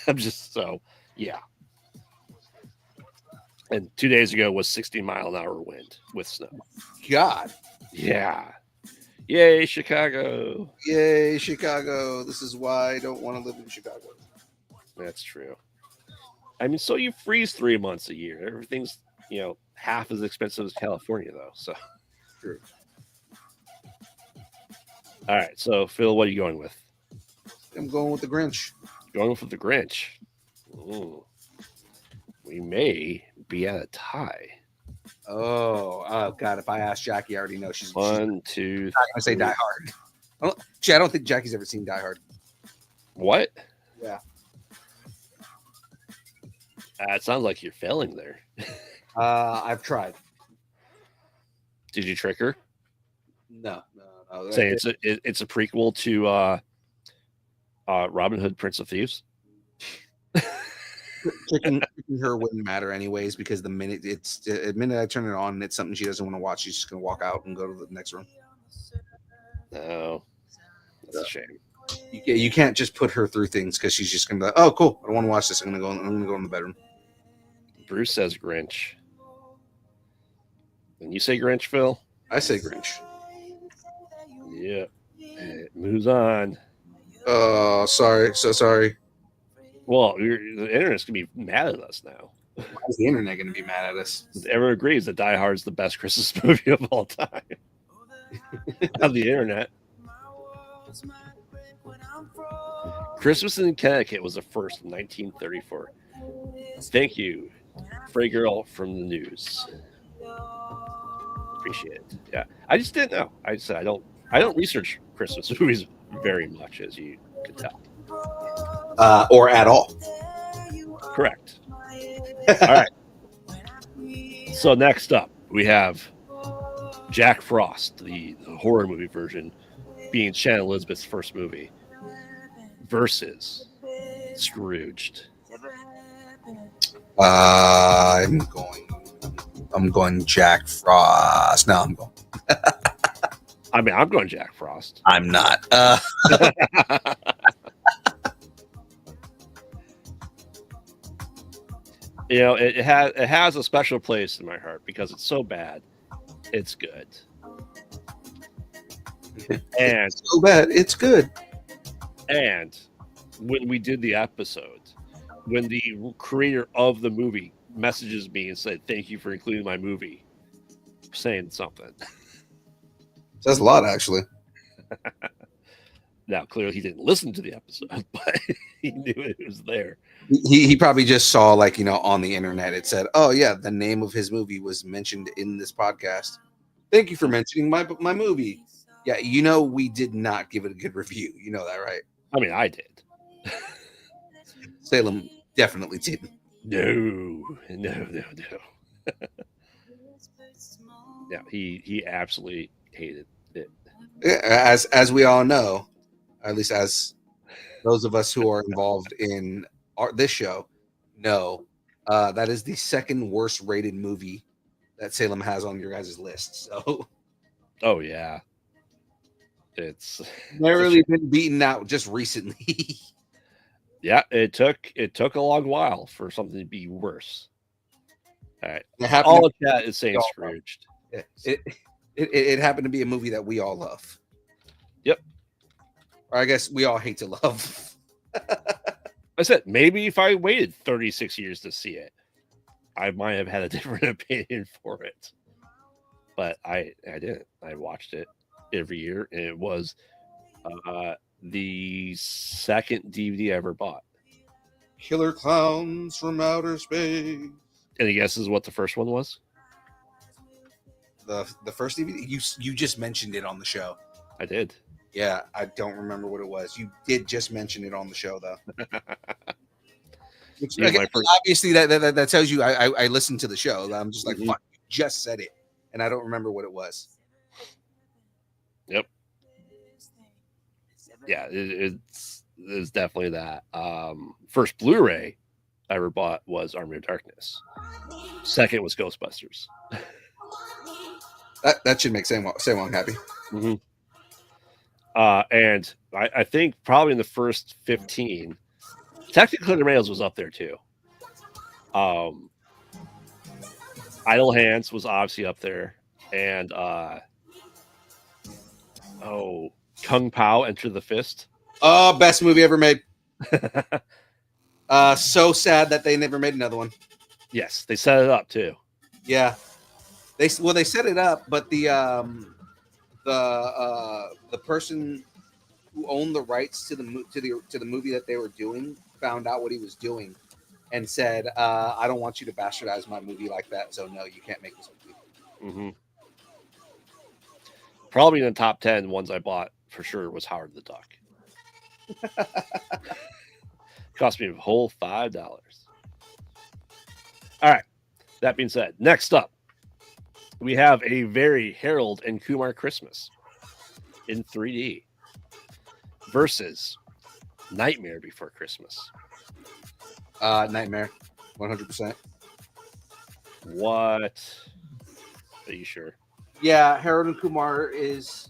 I'm just yeah. And 2 days ago was 60-mile-an-hour wind with snow. God. Yeah. Yay, Chicago. Yay, Chicago. This is why I don't want to live in Chicago. That's true. I mean, so you freeze 3 months a year. Everything's, half as expensive as California, though. So True. All right. So, Phil, what are you going with? I'm going with the Grinch. Going with the Grinch. Ooh. We may be at a tie. Oh God! If I ask Jackie, I already know she's not 1, 2, going to say Die Hard. I don't think Jackie's ever seen Die Hard. What? Yeah. It sounds like you're failing there. I've tried. Did you trick her? No. Saying it's a prequel to Robin Hood, Prince of Thieves. Tricking her wouldn't matter anyways, because the minute I turn it on and it's something she doesn't want to watch, she's just gonna walk out and go to the next room. No, that's a shame. You can't just put her through things because she's just gonna be like, oh cool, I don't want to watch this. I'm gonna go in the bedroom. Bruce says Grinch. And you say Grinch, Phil? I say Grinch. Yeah. It moves on. Oh, sorry. So sorry. Well, the internet's gonna be mad at us now. Why is the internet gonna be mad at us? Everyone agrees that Die Hard is the best Christmas movie of all time. On the internet. Christmas in Connecticut was the first in 1934. Thank you, Frey Girl from the news. Appreciate it. Yeah, I just didn't know. I said I don't research Christmas movies very much, as you can tell. Or at all. Correct. All right. So next up, we have Jack Frost, the horror movie version, being Shannon Elizabeth's first movie, versus Scrooged. I'm going Jack Frost. No, I'm going. I mean, I'm going Jack Frost. I'm not. It has a special place in my heart because it's so bad, it's good. And so bad, it's good. And when we did the episode, when the creator of the movie messages me and said, "Thank you for including my movie," saying something. Says a lot, actually. Now, clearly, he didn't listen to the episode, but he knew it was there. He probably just saw, like, on the internet, it said, "Oh yeah, the name of his movie was mentioned in this podcast. Thank you for mentioning my movie." Yeah, we did not give it a good review. You know that, right? I mean, I did. Salem definitely didn't. No. Yeah, he absolutely hated it. As we all know, at least as those of us who are involved in this show know, that is the second worst rated movie that Salem has on your guys' list. So, oh yeah, it's narrowly been beaten out just recently. Yeah, it took a long while for something to be worse. All right, It all of that is saying Scrooged. It happened to be a movie that we all love. Yep. Or I guess we all hate to love. I said maybe if I waited 36 years to see it, I might have had a different opinion for it. But I didn't. I watched it every year, and it was the second DVD I ever bought. Killer Clowns from Outer Space. Any guesses what the first one was? The first DVD? You just mentioned it on the show. I did. Yeah, I don't remember what it was. You did just mention it on the show, though. Which, again, obviously, that tells you I listened to the show. I'm just like, fuck, you just said it, and I don't remember what it was. Yep. Yeah, it's definitely that. First Blu-ray I ever bought was Army of Darkness. Second was Ghostbusters. That should make Saywong happy. Mm-hmm. And I think probably in the first 15, technically the Rails was up there too. Idle Hands was obviously up there, and Kung Pao Enter the Fist. Oh, best movie ever made. So sad that they never made another one. Yes, they set it up too. Yeah, they set it up, but the person who owned the rights to the movie that they were doing found out what he was doing and said, "I don't want you to bastardize my movie like that. So no, you can't make this movie." Mm-hmm. Probably in the top 10 ones I bought for sure was Howard the Duck. Cost me a whole $5. All right. That being said, next up, we have a very Harold and Kumar Christmas in 3D versus Nightmare Before Christmas. Nightmare, 100%. What? Are you sure? Yeah, Harold and Kumar is.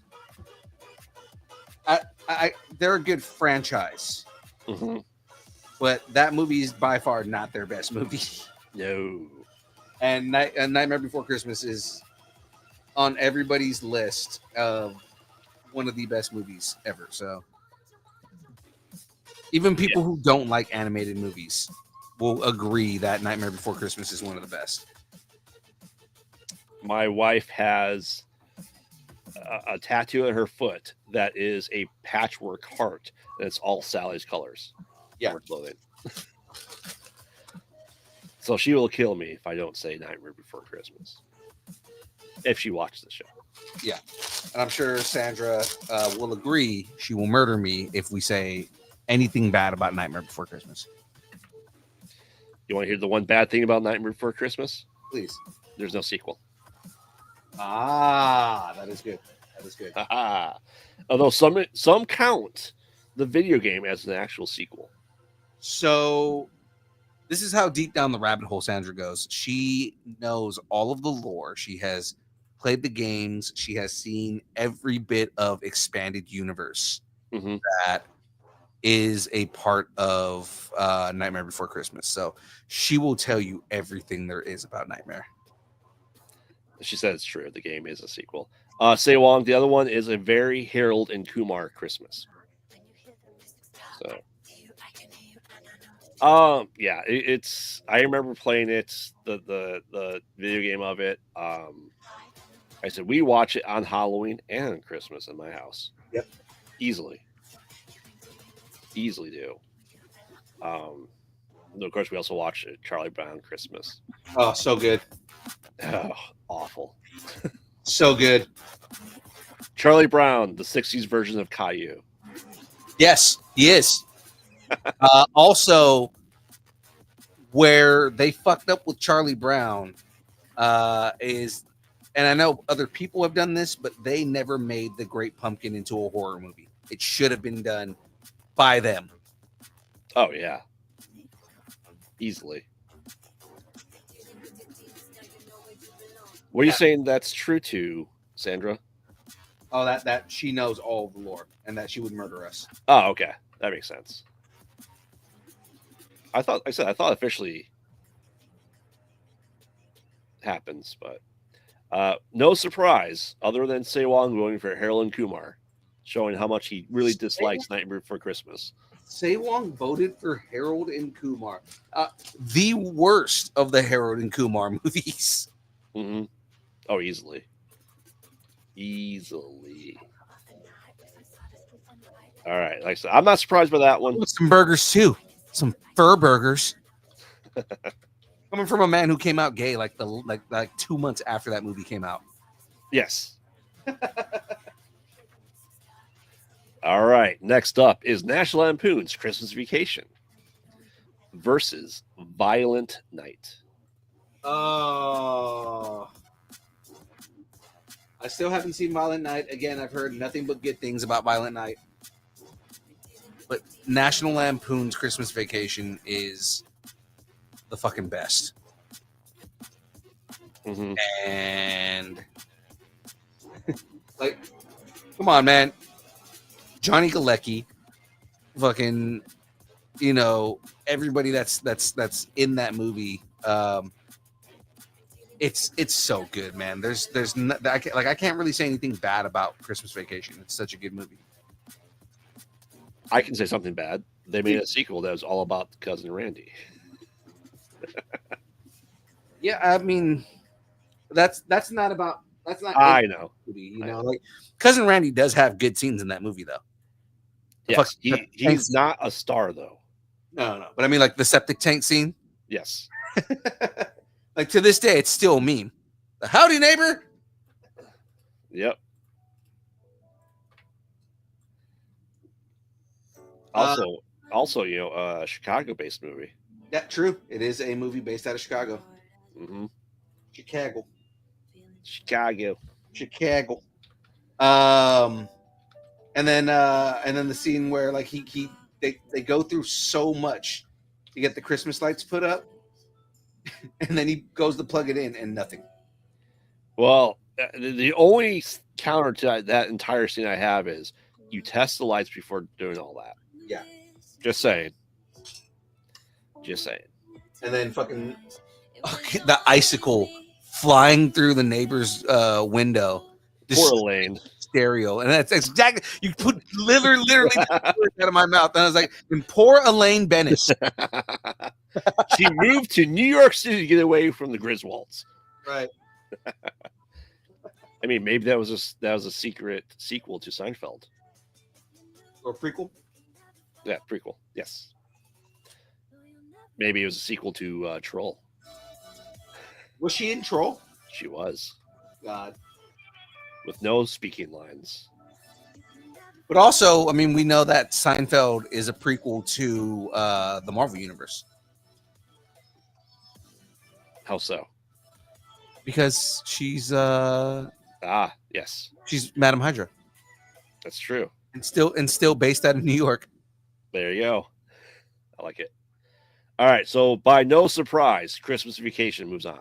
They're a good franchise, but that movie is by far not their best movie. No. And Nightmare Before Christmas is on everybody's list of one of the best movies ever. So even people who don't like animated movies will agree that Nightmare Before Christmas is one of the best. My wife has a tattoo at her foot that is a patchwork heart, and it's all Sally's colors. Yeah. Clothing. So she will kill me if I don't say Nightmare Before Christmas. If she watches the show. Yeah. And I'm sure Sandra will agree. She will murder me if we say anything bad about Nightmare Before Christmas. You want to hear the one bad thing about Nightmare Before Christmas? Please. There's no sequel. Ah, that is good. That is good. Although some count the video game as an actual sequel. So this is how deep down the rabbit hole Sandra goes. She knows all of the lore. She has played the games. She has seen every bit of expanded universe that is a part of Nightmare Before Christmas. So she will tell you everything there is about Nightmare. She said it's true. The game is a sequel. Say Wong, the other one is a very Harold and Kumar Christmas. So, it's. I remember playing it, the video game of it. I said we watch it on Halloween and Christmas in my house. Yep, easily. Easily do. Of course, we also watch Charlie Brown Christmas. Oh, so good. Oh, awful. So good. Charlie Brown, the 60s version of Caillou. Yes, he is. Also, where they fucked up with Charlie Brown is, and I know other people have done this, but they never made The Great Pumpkin into a horror movie. It should have been done by them. Oh, yeah. Easily. What are you saying that's true to, Sandra? Oh, that she knows all of the lore and that she would murder us. Oh, okay. That makes sense. I thought officially happens, but no surprise other than Sewong going for Harold and Kumar, showing how much he really dislikes Nightmare Before Christmas. Sewong voted for Harold and Kumar. The worst of the Harold and Kumar movies. Mm-hmm. Oh, easily. All right. Like I said, I'm not surprised by that one. Some burgers too. Some fur burgers. Coming from a man who came out gay like 2 months after that movie came out. Yes. All right. Next up is National Lampoon's Christmas Vacation versus Violent Night. Oh. I still haven't seen Violent Night. Again, I've heard nothing but good things about Violent Night. But National Lampoon's Christmas Vacation is the fucking best. Mm-hmm. And like, come on, man. Johnny Galecki, fucking, everybody that's in that movie. It's so good, man. I can't really say anything bad about Christmas Vacation. It's such a good movie. I can say something bad. They made a sequel that was all about Cousin Randy. Yeah, I mean, that's not. I know. Like Cousin Randy does have good scenes in that movie, though. Yes, he's not a star though. No. But I mean, like the septic tank scene. Yes. Like to this day, it's still a meme. The howdy neighbor. Yep. Also, Chicago-based movie. Yeah, true. It is a movie based out of Chicago. Mm-hmm. Chicago. And then the scene where like they go through so much to get the Christmas lights put up, and then he goes to plug it in and nothing. Well, the only counter to that entire scene I have is you test the lights before doing all that. Yeah. Just saying. And then fucking the icicle flying through the neighbor's window. Poor Elaine. Stereo, and that's exactly you put literally out of my mouth, and I was like, and poor Elaine Bennett. She moved to New York City to get away from the Griswolds. Right. I mean, maybe that was a secret sequel to Seinfeld. Or prequel? Yeah, prequel. Yes. Maybe it was a sequel to Troll. Was she in Troll? She was. God. With no speaking lines. But also, I mean, we know that Seinfeld is a prequel to the Marvel Universe. How so? Because she's yes. She's Madam Hydra. That's true. And still based out of New York. There you go. I like it. All right, so by no surprise, Christmas Vacation moves on.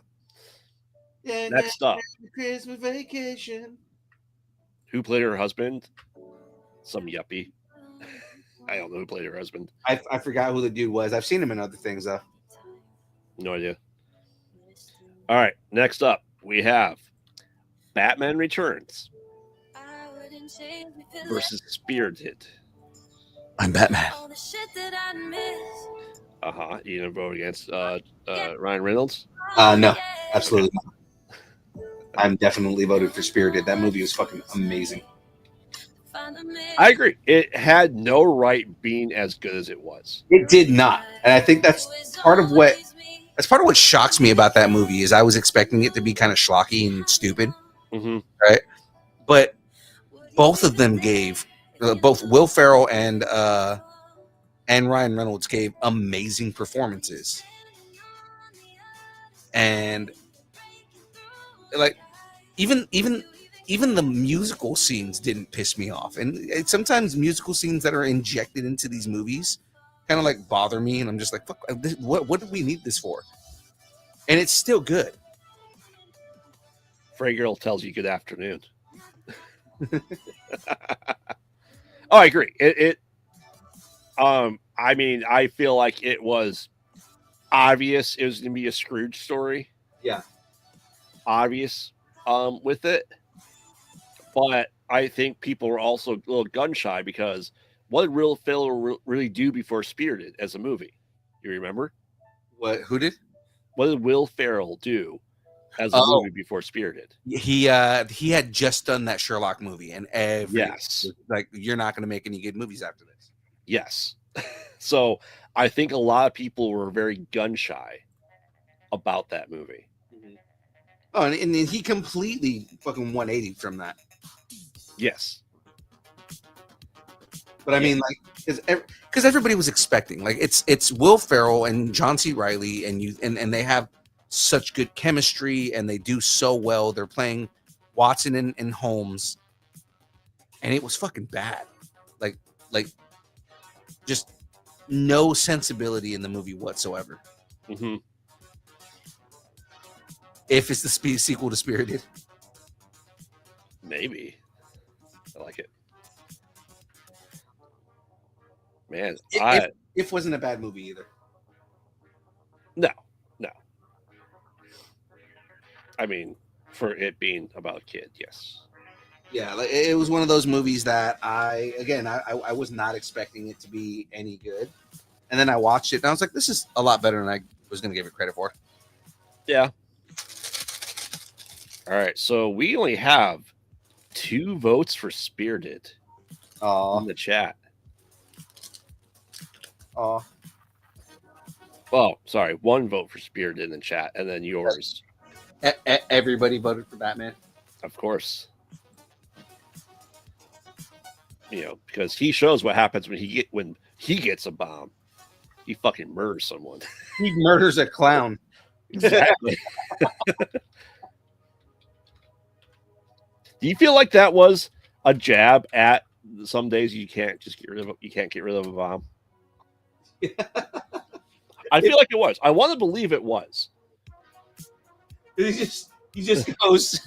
Yeah, next up, Christmas Vacation. Who played her husband? Some yuppie. I don't know who played her husband. I forgot who the dude was. I've seen him in other things though. No idea. All right, next up we have Batman Returns versus Spirited. I'm Batman. You gonna vote against Ryan Reynolds? No, absolutely not. I'm definitely voted for Spirited. That movie was fucking amazing. I agree. It had no right being as good as it was. It did not, and I think that's part of what shocks me about that movie is I was expecting it to be kind of schlocky and stupid, Mm-hmm. right? But both of them gave both Will Ferrell and Ryan Reynolds gave amazing performances, and like even the musical scenes didn't piss me off. And sometimes musical scenes that are injected into these movies kind of like bother me, and I'm just like, fuck, what do we need this for? And it's still good. Frey Girl tells you good afternoon. Oh, I agree. I mean, I feel like it was obvious it was going to be a Scrooge story. Yeah. Obvious with it. But I think people were also a little gun shy because what did Will Ferrell really do before Spirited as a movie? You remember? Who did? What did Will Ferrell do as a movie before Spirited? He had just done that Sherlock movie, and yes, like you're not going to make any good movies after this. Yes. So I think a lot of people were very gun shy about that movie. Oh, and he completely fucking 180 from that. Yes. But I mean, like, because everybody was expecting, like, it's Will Ferrell and John C. Reilly, and they have such good chemistry, and they do so well. They're playing Watson and Holmes, and it was fucking bad. Like, just no sensibility in the movie whatsoever. Mm-hmm. If it's the sequel to Spirited, maybe. I like it, man. If wasn't a bad movie either. No. I mean, for it being about a kid, yes. Yeah, like it was one of those movies that I was not expecting it to be any good, and then I watched it and I was like, this is a lot better than I was going to give it credit for. Yeah. All right, so we only have 2 votes for Spirited in the chat. Oh, sorry, 1 vote for Spirited in the chat, and then yours. Everybody voted for Batman, of course. You know, because he shows what happens when he gets a bomb. He fucking murders someone. He murders a clown. Exactly. Do you feel like that was a jab at some days you can't get rid of a bomb? I feel like it was. I want to believe it was. He just goes.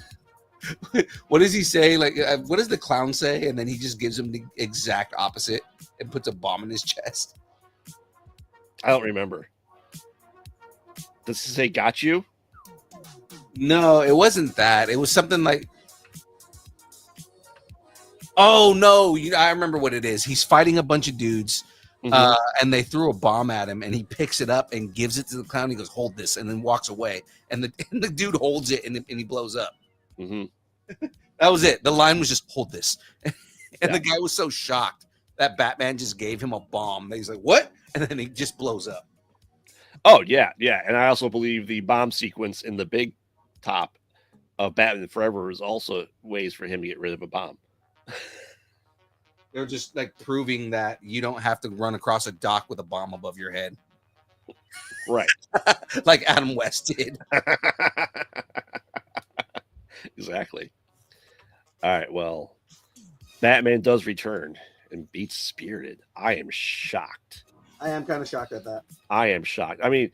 What does he say? Like, what does the clown say? And then he just gives him the exact opposite and puts a bomb in his chest. I don't remember. Does he say "got you"? No, it wasn't that. It was something like, oh no, I remember what it is. He's fighting a bunch of dudes, and they threw a bomb at him, and he picks it up and gives it to the clown. He goes, "Hold this," and then walks away. And the dude holds it, and he blows up. Mm-hmm. That was it. The line was just "hold this," and the guy was so shocked that Batman just gave him a bomb. He's like, "What?" And then he just blows up. Oh yeah. And I also believe the bomb sequence in the big top of Batman Forever is also ways for him to get rid of a bomb. They're just like proving that you don't have to run across a dock with a bomb above your head, right? Like Adam West did. Exactly. All right. Well, Batman does return and beats Spirited. I am shocked. I am kind of shocked at that. I am shocked. I mean,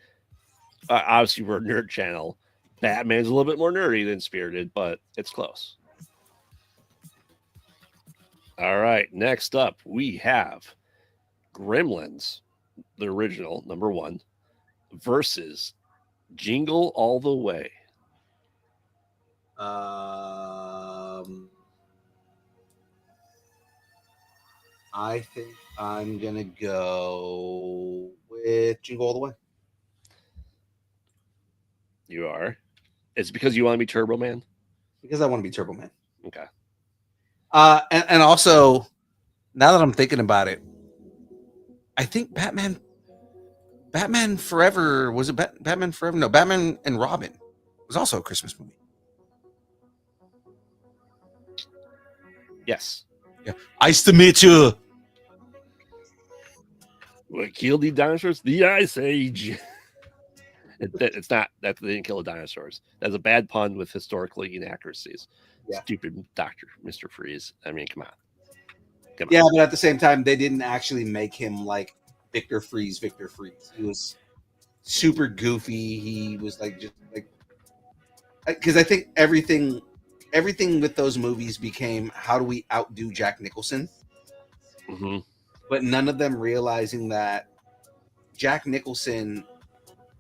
obviously we're a nerd channel. Batman's a little bit more nerdy than Spirited, but it's close. All right. Next up, we have Gremlins, the original, number 1, versus Jingle All the Way. I think I'm gonna go with Jingle All the Way. You are? It's because you want to be Turbo Man? Because I want to be Turbo Man. Okay. And also, now that I'm thinking about it, I think Batman Forever was it Batman Forever? No, Batman and Robin was also a Christmas movie. Yes. Ice to meet you. What killed the dinosaurs? The Ice Age. It's not that they didn't kill the dinosaurs. That's a bad pun with historically inaccuracies. Yeah. Stupid Doctor Mr. Freeze. I mean, come on. Yeah, but at the same time, they didn't actually make him like Victor Freeze. Victor Freeze. He was super goofy. He was like just like because I think everything with those movies became how do we outdo Jack Nicholson, Mm-hmm. but none of them realizing that Jack Nicholson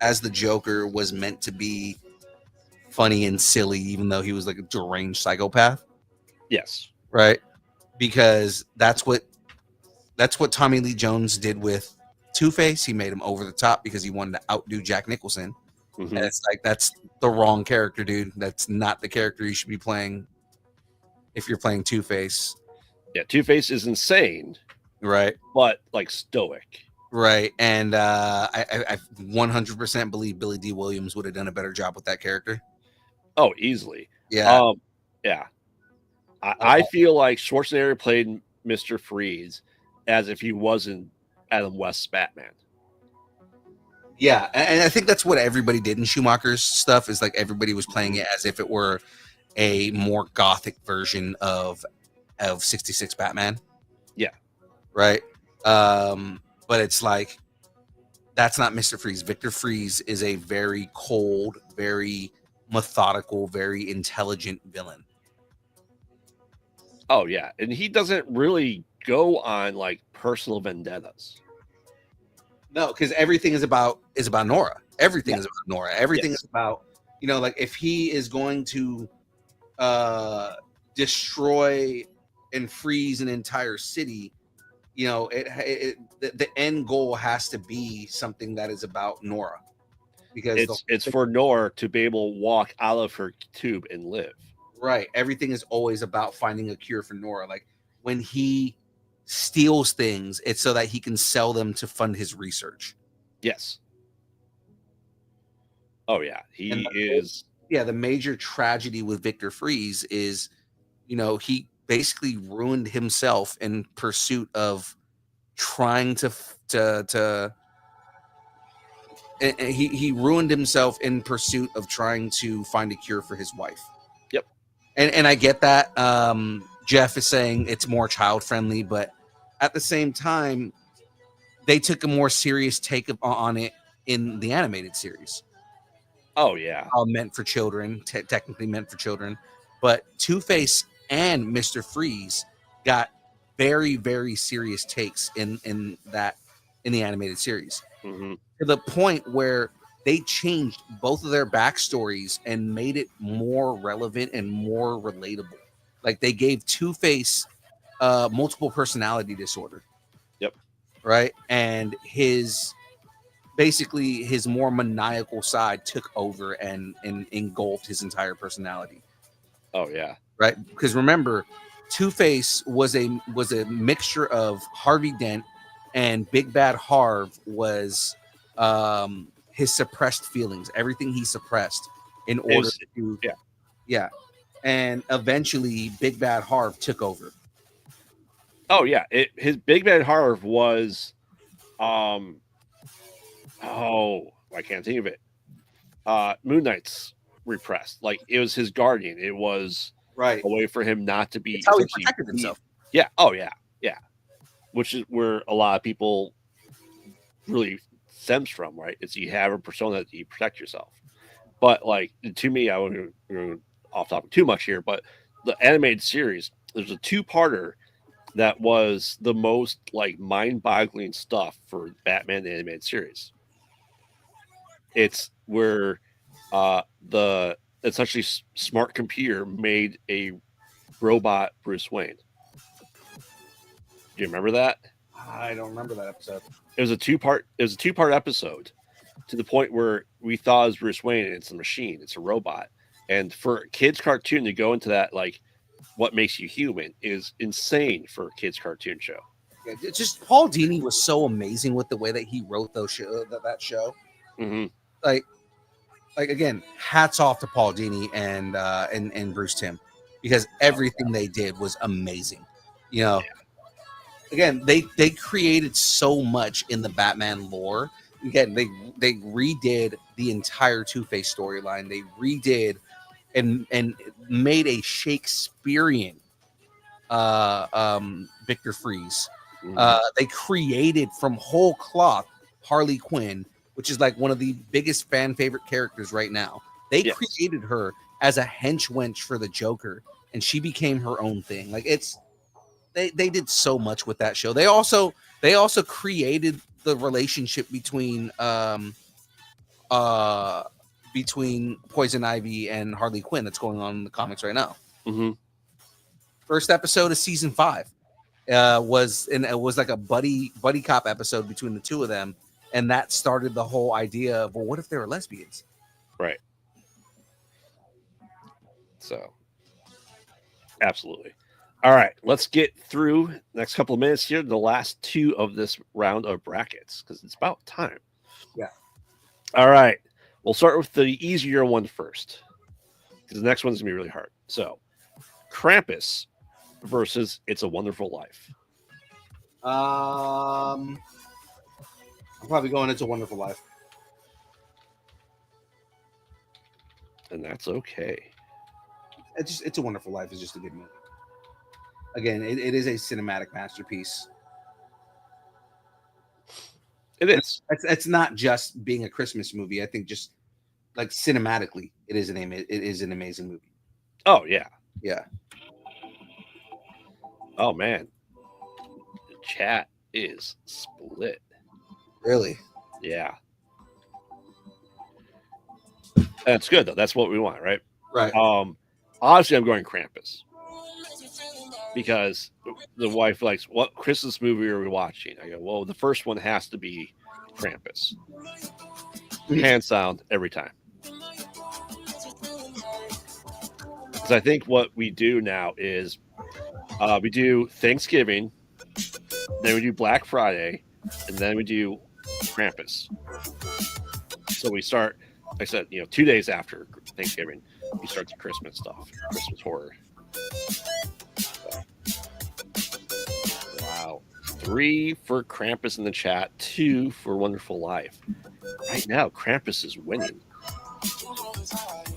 as the Joker was meant to be funny and silly, even though he was like a deranged psychopath, Yes. right? Because that's what Tommy Lee Jones did with Two-Face. He made him over the top because he wanted to outdo Jack Nicholson. Mhm. And it's like that's the wrong character, dude. That's not the character you should be playing if you're playing Two-Face. Yeah, Two-Face is insane, Right. but like stoic. Right. And I 100% believe Billy D. Williams would have done a better job with that character. Oh, easily. Yeah. Yeah. I feel like Schwarzenegger played Mr. Freeze as if he wasn't Adam West's Batman. Yeah. And I think that's what everybody did in Schumacher's stuff is like everybody was playing it as if it were a more gothic version of 66 Batman. Yeah. Right. But it's like that's not Mr. Freeze. Victor Freeze is a very cold, very methodical, very intelligent villain. Oh yeah, and he doesn't really go on like personal vendettas. No, because everything is about Nora. Everything Yeah. is about Nora. Everything Yes. is about like if he is going to destroy and freeze an entire city, the end goal has to be something that is about Nora, because It's for Nora to be able to walk out of her tube and live. right, everything is always about finding a cure for Nora. Like when he steals things, it's so that he can sell them to fund his research. Yes. Oh yeah, he And is. Yeah, the major tragedy with Victor Freeze is, he basically ruined himself in pursuit of trying he ruined himself in pursuit of trying to find a cure for his wife. Yep. And I get that. Jeff is saying it's more child friendly, but at the same time, they took a more serious take on it in the animated series. Oh yeah. All meant for children, technically meant for children, but Two-Face and Mr. Freeze got very, very serious takes in the animated series, Mm-hmm. to the point where they changed both of their backstories and made it more relevant and more relatable. Like they gave Two-Face multiple personality disorder. Yep. Right, and his more maniacal side took over and engulfed his entire personality. Oh yeah. Right, because remember, Two-Face was a mixture of Harvey Dent, and Big Bad Harv was his suppressed feelings, everything he suppressed in order to and eventually Big Bad Harv took over. Oh yeah. His Big Bad Harv was I can't think of it. Moon Knight's repressed. Like it was his guardian. It was Right. a way for him not to be. It's how he protected himself. Yeah. Oh yeah. Yeah. Which is where a lot of people really stems from, right? Is you have a persona that you protect yourself. But like to me, I won't go off topic too much here, but the animated series, there's a 2-parter that was the most like mind-boggling stuff for Batman the animated series. It's where the essentially smart computer made a robot Bruce Wayne. Do you remember that? I don't remember that episode. It was a two-part episode, to the point where we thought it was Bruce Wayne and it's a machine, it's a robot. And for a kids cartoon to go into that like What Makes You Human is insane for a kids cartoon show. Yeah, it's just Paul Dini was so amazing with the way that he wrote that show. Mm-hmm. Like again, hats off to Paul Dini and Bruce Timm, because everything they did was amazing. You know, again, they created so much in the Batman lore. Again, they redid the entire Two-Face storyline. They redid and made a Shakespearean Victor Freeze. They created from whole cloth Harley Quinn, which is like one of the biggest fan favorite characters right now. They created her as a hench wench for the Joker, and she became her own thing. Like they did so much with that show. They also created the relationship between Poison Ivy and Harley Quinn that's going on in the comics right now. Mm-hmm. First episode of season 5 was like a buddy cop episode between the two of them, and that started the whole idea of, well, what if they were lesbians? Right. So, absolutely. All right, let's get through the next couple of minutes here, the last 2 of this round of brackets, because it's about time. Yeah. All right, we'll start with the easier one first, because the next one's gonna be really hard. So, Krampus versus It's a Wonderful Life. I'm probably going It's a Wonderful Life. And that's okay. It's a Wonderful Life is just a good movie. Again, it is a cinematic masterpiece. It is. It's not just being a Christmas movie. I think just like cinematically, it is an amazing movie. Oh yeah. Yeah. Oh man. The chat is split. Really? Yeah. That's good though. That's what we want, right? Right. Honestly, I'm going Krampus. Because the wife likes, what Christmas movie are we watching? I go, well, the first one has to be Krampus. Hands down, every time. Because I think what we do now is we do Thanksgiving, then we do Black Friday, and then we do Krampus. So we start, like I said, 2 days after Thanksgiving, we start the Christmas stuff, Christmas horror. Wow. 3 for Krampus in the chat, 2 for Wonderful Life. Right now, Krampus is winning.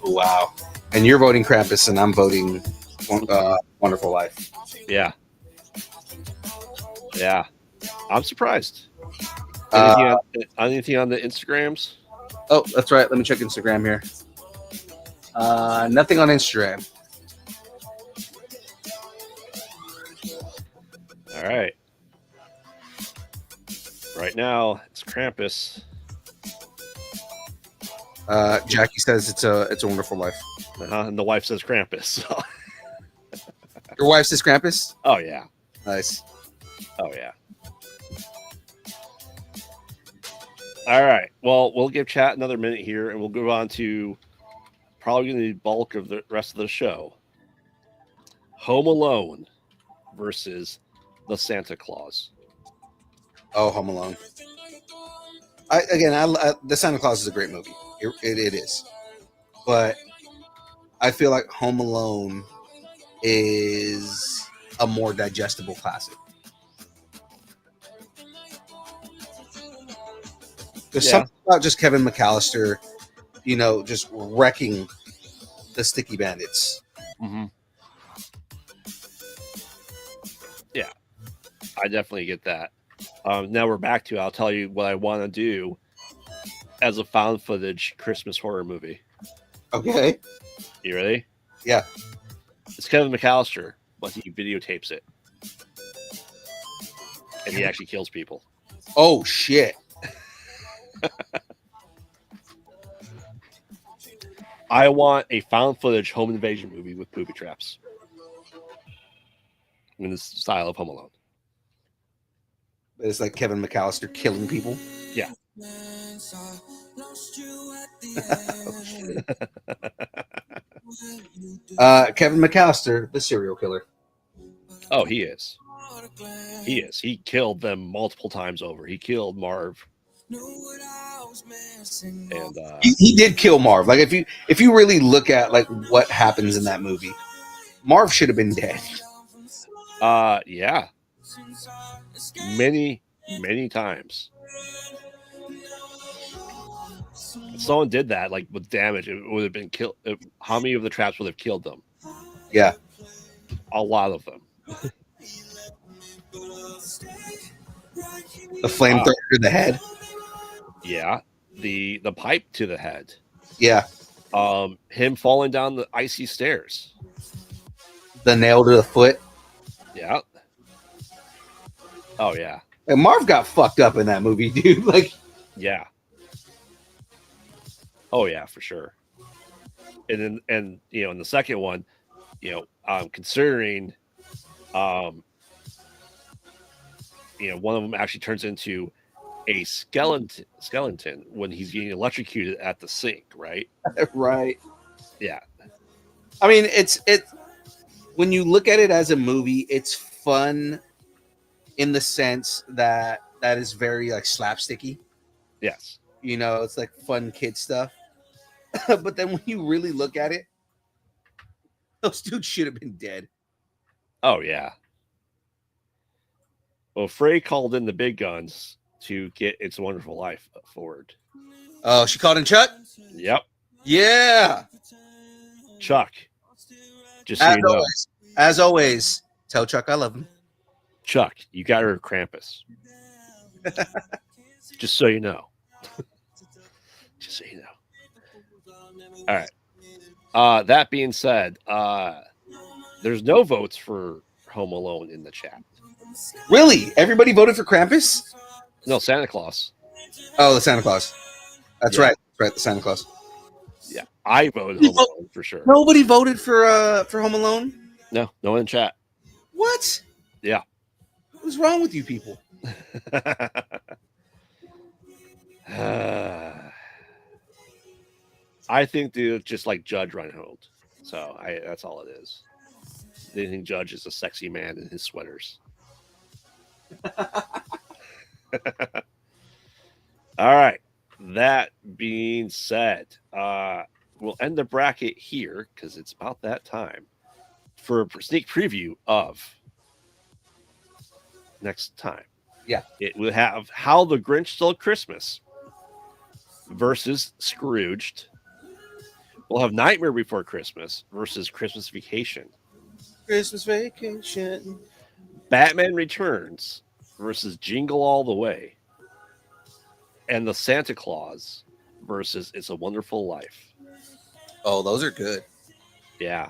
Wow. And you're voting Krampus, and I'm voting Wonderful Life. Yeah. Yeah. I'm surprised. Anything on the Instagrams? Oh, that's right. Let me check Instagram here. Nothing on Instagram. All right. Right now, it's Krampus. Jackie says it's a Wonderful Life. And the wife says Krampus. So. Your wife says Krampus? Oh, yeah. Nice. Oh, yeah. All right. Well, we'll give chat another minute here, and we'll go on to probably the bulk of the rest of the show. Home Alone versus The Santa Claus. Oh, Home Alone. The Santa Claus is a great movie. It is. But I feel like Home Alone is a more digestible classic. There's something about just Kevin McAllister, just wrecking the Sticky Bandits. Mm-hmm. Yeah, I definitely get that. Now we're back to, I'll tell you what I want to do as a found footage Christmas horror movie. Okay. You ready? Yeah. It's Kevin McAllister, but he videotapes it. And he actually kills people. Oh, shit. I want a found footage home invasion movie with booby traps. In the style of Home Alone. It's like Kevin McAllister killing people. Yeah. Kevin McAllister, the serial killer. Oh, he is. He is. He killed them multiple times over. He killed Marv. And He did kill Marv. Like if you really look at like what happens in that movie, Marv should have been dead. yeah. Many times. If someone did that, like with damage, it would have been killed. How many of the traps would have killed them? Yeah. A lot of them. The flamethrower to the head. Yeah. The pipe to the head. Yeah. Him falling down the icy stairs. The nail to the foot. Yeah. Oh yeah. And Marv got fucked up in that movie, dude. Like, yeah. Oh yeah, for sure. And then in the second one, considering one of them actually turns into a skeleton when he's getting electrocuted at the sink, right? right. Yeah. I mean, it's when you look at it as a movie, it's fun in the sense that is very like slapsticky. Yes. It's like fun kid stuff. But then when you really look at it, those dudes should have been dead. Oh yeah. Well, Frey called in the big guns to get It's a Wonderful Life forward. Oh, she called in Chuck? Yep. Yeah. Chuck. Just so you know. As always, tell Chuck I love him. Chuck, you got her Krampus. Just so you know. Just so you know. All right. That being said, there's no votes for Home Alone in the chat. Really? Everybody voted for Krampus? No, Santa Claus. Oh, the Santa Claus. That's right. That's right, the Santa Claus. Yeah, I voted Home Alone for sure. Nobody voted for Home Alone? No one in chat. What? Yeah. What's wrong with you people? I think they just like Judge Reinhold. So that's all it is. They think Judge is a sexy man in his sweaters. All right. That being said, we'll end the bracket here because it's about that time for a sneak preview of next time. Yeah. It will have How the Grinch Stole Christmas versus Scrooged. We'll have Nightmare Before Christmas versus Christmas Vacation. Christmas Vacation. Batman Returns versus Jingle All the Way. And the Santa Claus versus It's a Wonderful Life. Oh, those are good. Yeah.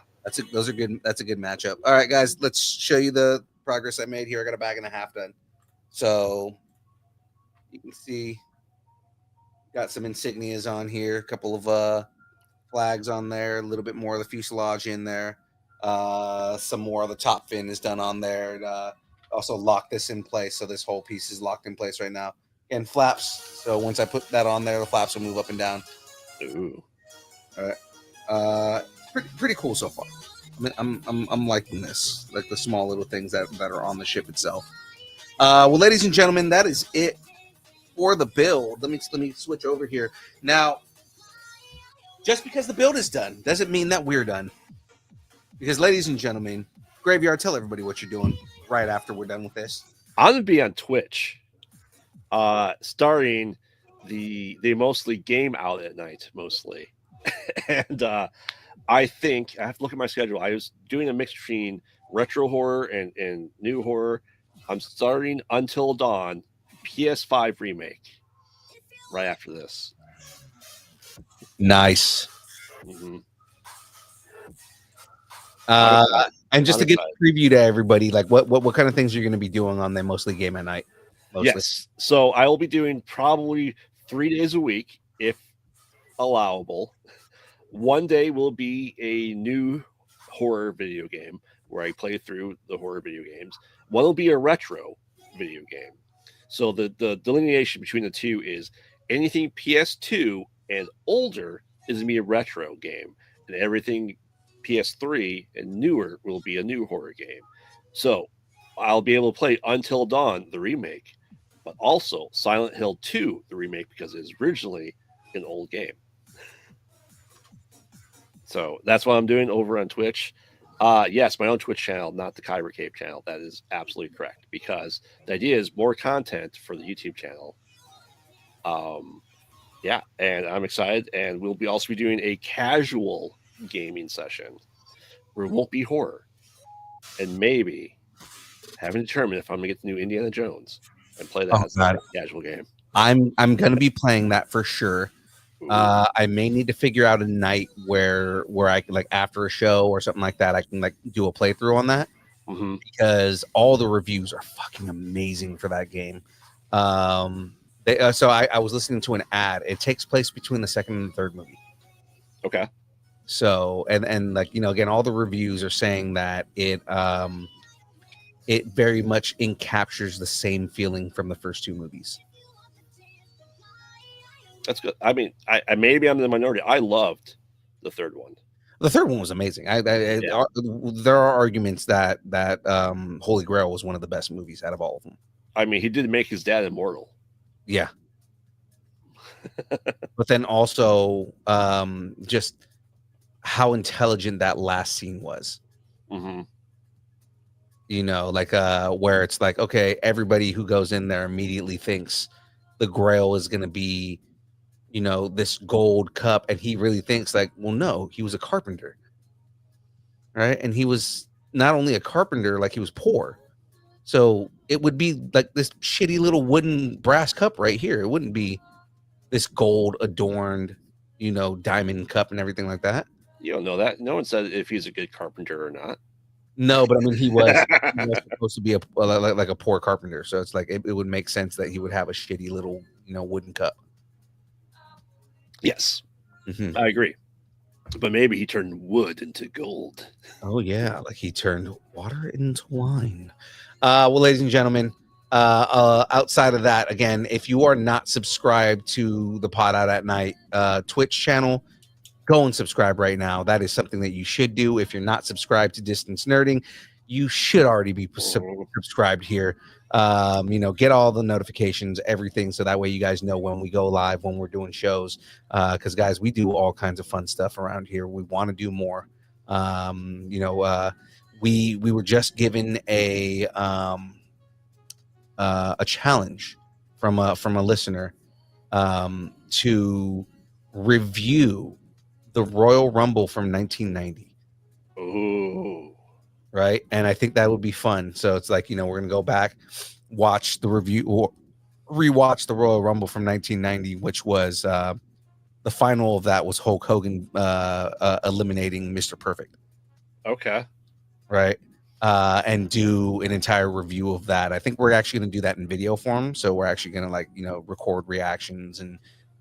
Those are good. That's a good matchup. All right, guys, let's show you the progress I made here. I got a bag and a half done. So you can see got some insignias on here, a couple of flags on there, a little bit more of the fuselage in there. Some more of the top fin is done on there. Also lock this in place, so this whole piece is locked in place right now. And flaps. So once I put that on there, the flaps will move up and down. Ooh. All right. Pretty cool so far. I'm liking this, like the small little things that are on the ship itself. Well, ladies and gentlemen, that is it for the build. Let me switch over here now. Just because the build is done doesn't mean that we're done. Because, ladies and gentlemen, Graveyard, tell everybody what you're doing right after we're done with this. I'm gonna be on Twitch, starting the mostly game out at night, mostly, and I think I have to look at my schedule. I was doing a mix between retro horror and new horror. I'm starting Until Dawn, PS5 remake, right after this. Nice. Mm-hmm. And just to give a preview to everybody, like what kind of things you're going to be doing on the mostly game at night? Mostly. Yes. So I will be doing probably 3 days a week, if allowable. One day will be a new horror video game where I play through the horror video games. One will be a retro video game. So the delineation between the two is anything PS2 and older is going to be a retro game, and everything PS3 and newer will be a new horror game. So I'll be able to play Until Dawn, the remake, but also Silent Hill 2, the remake, because it is originally an old game. So that's what I'm doing over on Twitch. Yes, my own Twitch channel, not the Kyber Cave channel. That is absolutely correct, because the idea is more content for the YouTube channel. Yeah, and I'm excited, and we'll be also be doing a casual gaming session where it won't be horror, and maybe haven't determined if I'm gonna get the new Indiana Jones and play that as a casual game. I'm gonna be playing that for sure. I may need to figure out a night where I can, like, after a show or something like that, I can like do a playthrough on that, because all the reviews are fucking amazing for that game. So I was listening to an ad. It takes place between the second and the third movie. Okay. So and like, you know, again, all the reviews are saying that it very much encaptures the same feeling from the first two movies. That's good. I mean, I maybe I'm in the minority. I loved the third one. The third one was amazing. There are arguments that Holy Grail was one of the best movies out of all of them. I mean, he did make his dad immortal. Yeah. But then also just how intelligent that last scene was. You know, like where it's like, okay, everybody who goes in there immediately thinks the Grail is going to be, you know, this gold cup, and he really thinks like, well, no, he was a carpenter, right? And he was not only a carpenter, like he was poor, so it would be like this shitty little wooden brass cup right here. It wouldn't be this gold adorned, you know, diamond cup and everything like that. You don't know that. No one said if he's a good carpenter or not. No, but I mean, he was supposed to be like a poor carpenter, so it's like it would make sense that he would have a shitty little, you know, wooden cup. Yes, I agree. But maybe he turned wood into gold. Oh yeah, like he turned water into wine. Well, ladies and gentlemen, outside of that, again, if you are not subscribed to the Pod Out at Night Twitch channel, go and subscribe right now. That is something that you should do. If you're not subscribed to Distance Nerding, you should already be subscribed here. You know, get all the notifications, everything, so that way you guys know when we go live, when we're doing shows. Because guys, we do all kinds of fun stuff around here. We want to do more. You know, we were just given a challenge from a listener to review the Royal Rumble from 1990. Ooh. Right. And I think that would be fun. So it's like, you know, we're going to go back, watch the review, or rewatch the Royal Rumble from 1990, which was the final of that was Hulk Hogan eliminating Mr. Perfect. Okay. Right. And do an entire review of that. I think we're actually going to do that in video form. So we're actually going to, like, you know, record reactions and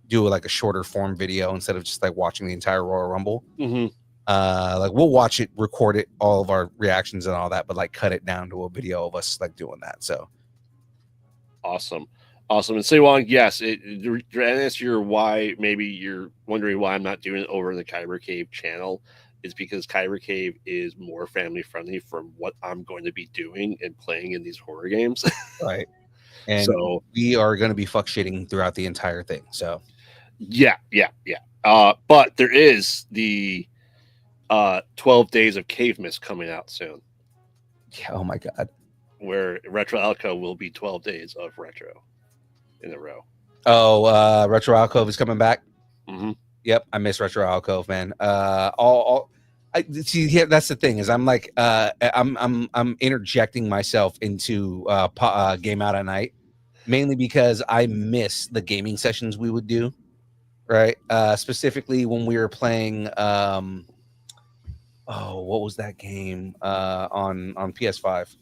do like a shorter form video instead of just like watching the entire Royal Rumble. Like we'll watch it, record it, all of our reactions and all that, but like cut it down to a video of us like doing that. So awesome. And Sewong, yes, to answer your why, maybe you're wondering why I'm not doing it over in the Kyber Cave channel, is because Kyber Cave is more family friendly from what I'm going to be doing and playing in these horror games. Right. And so we are going to be fuck shitting throughout the entire thing. So yeah. But there is the 12 Days of Cave Mist coming out soon. Yeah, oh my god. Where Retro Alcove will be 12 days of retro in a row. Oh, Retro Alcove is coming back. Yep, I miss Retro Alcove, man. I see. Yeah, that's the thing, is I'm like, I'm interjecting myself into Game Out at Night, mainly because I miss the gaming sessions we would do, right? Specifically when we were playing. What was that game on PS5?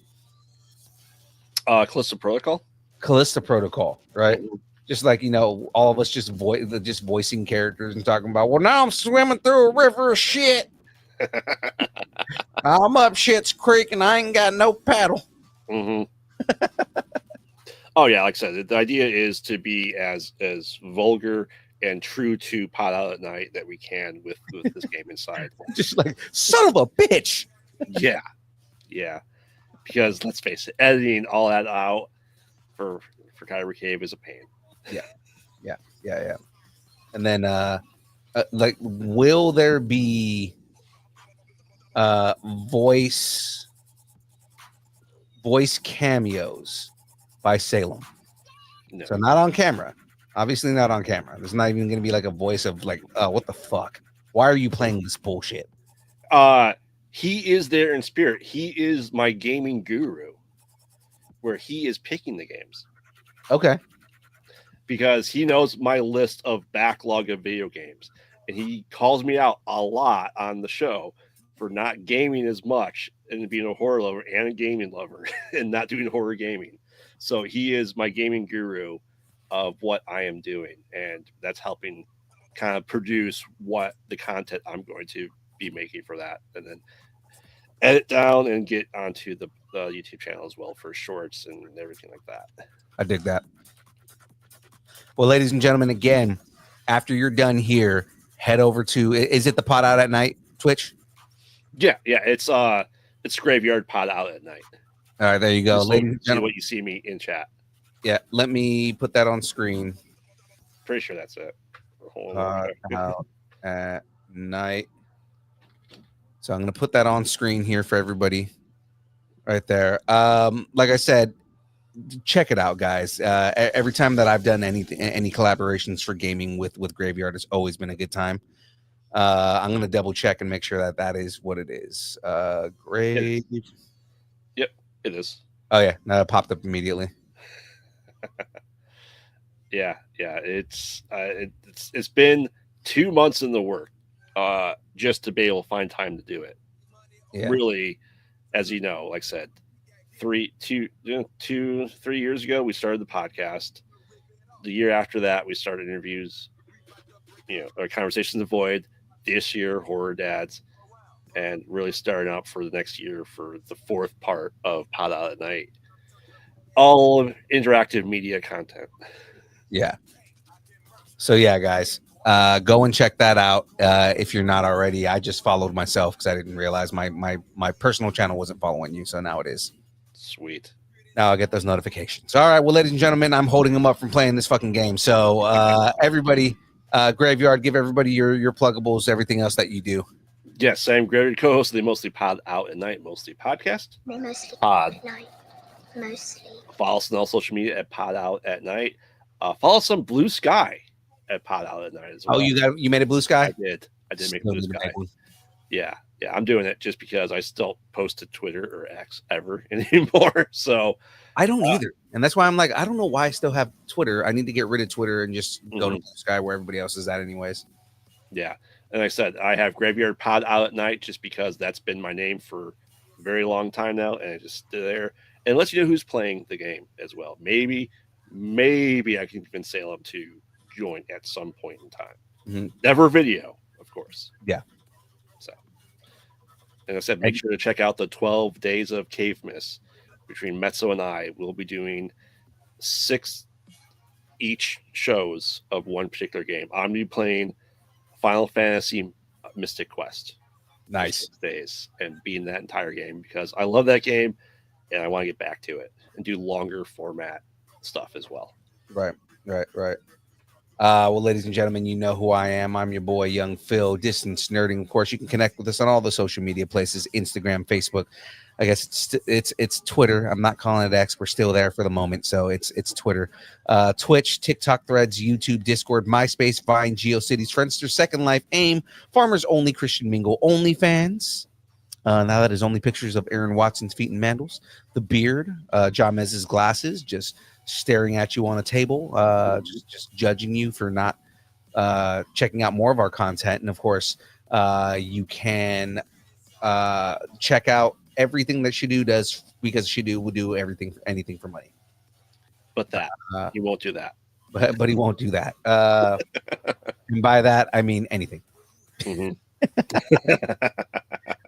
Callisto Protocol. Callisto Protocol, right? Just like, you know, all of us just voicing characters and talking about, well, now I'm swimming through a river of shit. I'm up shit's creek and I ain't got no paddle. Oh yeah, like I said, the idea is to be as vulgar and true to Pot Out at Night that we can with this game inside. Just like, son of a bitch. Yeah. Because let's face it, editing all that out for Kyber Cave is a pain. Yeah. And then, like, will there be voice cameos by Salem? No. So not on camera. Obviously not on camera. There's not even going to be like a voice of like, what the fuck? Why are you playing this bullshit? He is there in spirit. He is my gaming guru, where he is picking the games Okay. because he knows my list of backlog of video games, and he calls me out a lot on the show for not gaming as much and being a horror lover and a gaming lover and not doing horror gaming. So he is my gaming guru of what I am doing, and that's helping kind of produce what the content I'm going to be making for that, and then edit down and get onto the YouTube channel as well for shorts and everything like that. I dig that. Well, ladies and gentlemen, again, after you're done here, head over to, is it the Pot Out at Night Twitch? Yeah, it's Graveyard Pot Out at Night. All right, there you go. Just so Ladies you and see gentlemen, what you see me in chat. yeah, let me put that on screen. Pretty sure that's it. Hold Pot on. Out at Night. So I'm going to put that on screen here for everybody right there. Like I said, check it out, guys. Every time that I've done any collaborations for gaming with Graveyard, it's always been a good time. I'm going to double check and make sure that is what it is. Grave. It is. Oh yeah, no, it popped up immediately. Yeah. It's been 2 months in the work, just to be able to find time to do it. Yeah. Really, as you know, like I said, 3 years ago we started the podcast. The year after that we started interviews, or Conversations of Void. This year, Horror Dads, and really starting out for the next year for the 4th part of Pot Out at Night. All of interactive media content. Yeah. So yeah, guys, go and check that out if you're not already. I just followed myself because I didn't realize my personal channel wasn't following you, so now it is. Sweet. Now I'll get those notifications. All right, well, ladies and gentlemen, I'm holding them up from playing this fucking game. So everybody, Graveyard, give everybody your pluggables, everything else that you do. Yes, I'm Graveyard co-host of the Mostly Pod Out at Night, Mostly Podcast. They mostly Pod. at night. Mostly. Follow us on all social media at Pod Out at Night. Follow us on Blue Sky at Pod Out at Night as well. Oh, you made a Blue Sky? I did make Still Blue need to Sky. make one. Yeah, I'm doing it just because I still post to Twitter or X ever anymore. So I don't either, and that's why I'm like, I don't know why I still have Twitter. I need to get rid of Twitter and just go to Blue Sky where everybody else is at, anyways. yeah, and like I said, I have Graveyard Pod Out at Night just because that's been my name for a very long time now, and it just there and lets you know who's playing the game as well. Maybe I can convince Salem to join at some point in time. Mm-hmm. Never video, of course. Yeah. So, and I said, make sure to check out the 12 Days of Cavemas between Mezzo and I. We'll be doing 6 each shows of one particular game. I'm going to be playing Final Fantasy Mystic Quest. Nice. 6 days and beating that entire game because I love that game and I want to get back to it and do longer format stuff as well. Right. Well, ladies and gentlemen, you know who I am. I'm your boy, Young Phil, Distance Nerding. Of course, you can connect with us on all the social media places: Instagram, Facebook. I guess it's Twitter. I'm not calling it X. We're still there for the moment, so it's Twitter, Twitch, TikTok, Threads, YouTube, Discord, MySpace, Vine, GeoCities, Friendster, Second Life, AIM, Farmers Only, Christian Mingle, OnlyFans. Now that is only pictures of Aaron Watson's feet and mandals, the beard, John Mez's glasses, just staring at you on a table, just judging you for not checking out more of our content. And of course, you can check out everything that Shadu does, because Shadu will do anything for money. But he won't do that. But he won't do that. And by that, I mean anything. Mm-hmm.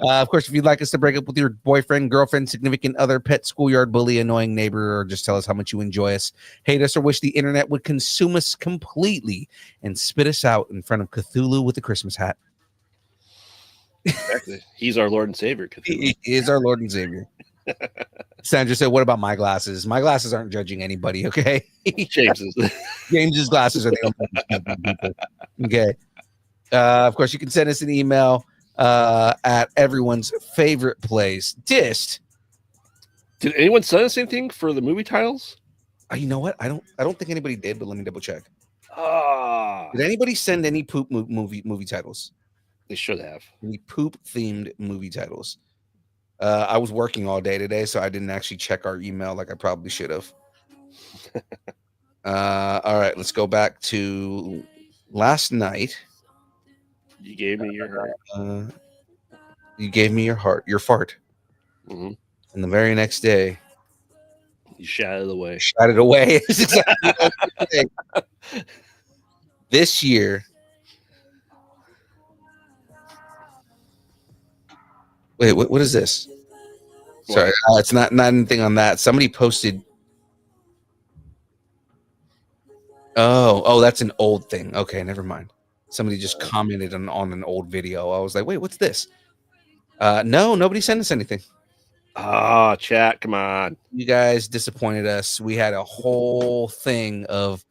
Of course, if you'd like us to break up with your boyfriend, girlfriend, significant other, pet, schoolyard bully, annoying neighbor, or just tell us how much you enjoy us, hate us, or wish the internet would consume us completely and spit us out in front of Cthulhu with a Christmas hat. Exactly. He's our Lord and Savior. Cthulhu. He is our Lord and Savior. Sandra said, what about my glasses? My glasses aren't judging anybody, okay? James's. James's glasses are the only people. Okay. Of course, you can send us an email at everyone's favorite place, Dist. Did anyone send us anything for the movie titles? You know what? I don't think anybody did, but let me double check. Ah, Did anybody send any poop movie titles? they should have. Any poop themed movie titles? I was working all day today, so I didn't actually check our email like I probably should have. All right, let's go back to last night. You gave me your heart. You gave me your fart. Mhm. And the very next day, You shot it away. shot it away. It's exactly what I was gonna say. This year, wait, what is this? Sorry, it's not anything on that. Somebody posted. Oh, that's an old thing. Okay, never mind. Somebody just commented on an old video. I was like, wait, what's this? No, nobody sent us anything. Ah, chat, come on. You guys disappointed us. We had a whole thing of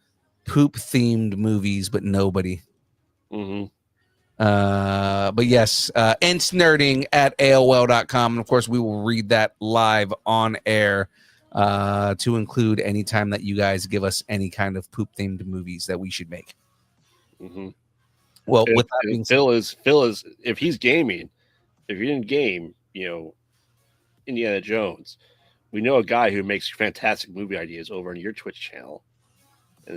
poop themed movies, but nobody. Mm-hmm. But yes, nerding at AOL.com. And of course, we will read that live on air to include any time that you guys give us any kind of poop themed movies that we should make. Mm-hmm. Well, with that being said, Phil is if he's gaming, if you're in game, Indiana Jones, we know a guy who makes fantastic movie ideas over on your Twitch channel.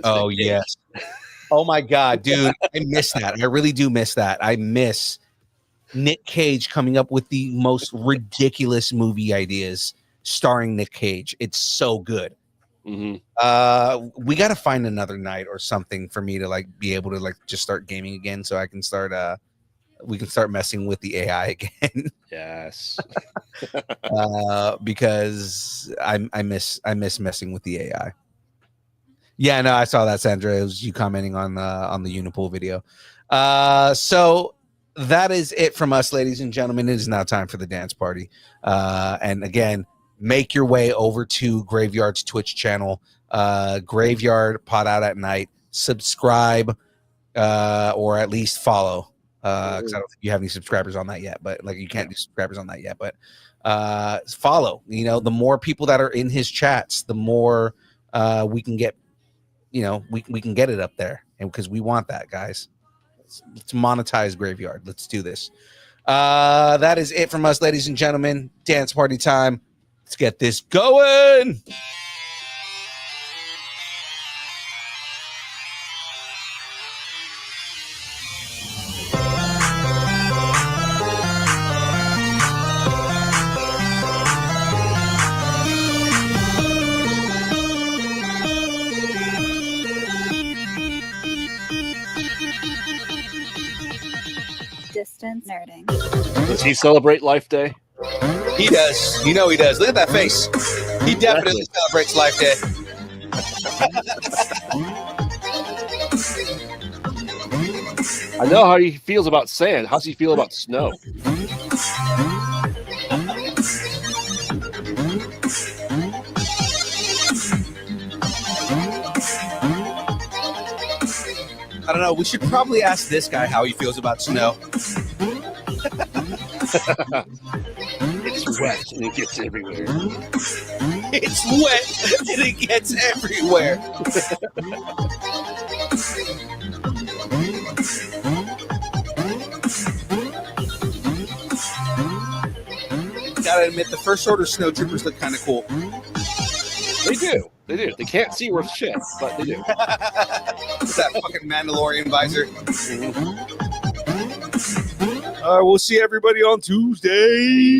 Oh yes. Oh my God, dude. I miss that. I really do miss that. I miss Nick Cage coming up with the most ridiculous movie ideas starring Nick Cage. It's so good. Mm-hmm. We got to find another night or something for me to be able to just start gaming again, so I can start we can start messing with the AI again. Yes. Because I miss messing with the AI. Yeah, no, I saw that, Sandra. It was you commenting on the Unipool video. So that is it from us, ladies and gentlemen. It is now time for the dance party. And again, make your way over to Graveyard's Twitch channel, Graveyard Pot Out at Night. Subscribe, or at least follow. Because I don't think you have any subscribers on that yet, but you can't do subscribers on that yet. But follow. The more people that are in his chats, the more we can get. We can get it up there, and because we want that, guys. Let's monetize Graveyard. Let's do this. That is it from us, ladies and gentlemen. Dance party time. Let's get this going. Distance nerding. Does he celebrate Life Day? He does. He does. Look at that face. He definitely celebrates Life Day. I know how he feels about sand. How's he feel about snow? I don't know. We should probably ask this guy how he feels about snow. It's wet and it gets everywhere. It's wet and it gets everywhere. Gotta admit, the first order snow troopers look kind of cool. They do. They do. They can't see worth shit, but they do. It's that fucking Mandalorian visor. Mm-hmm. We'll see everybody on Tuesday.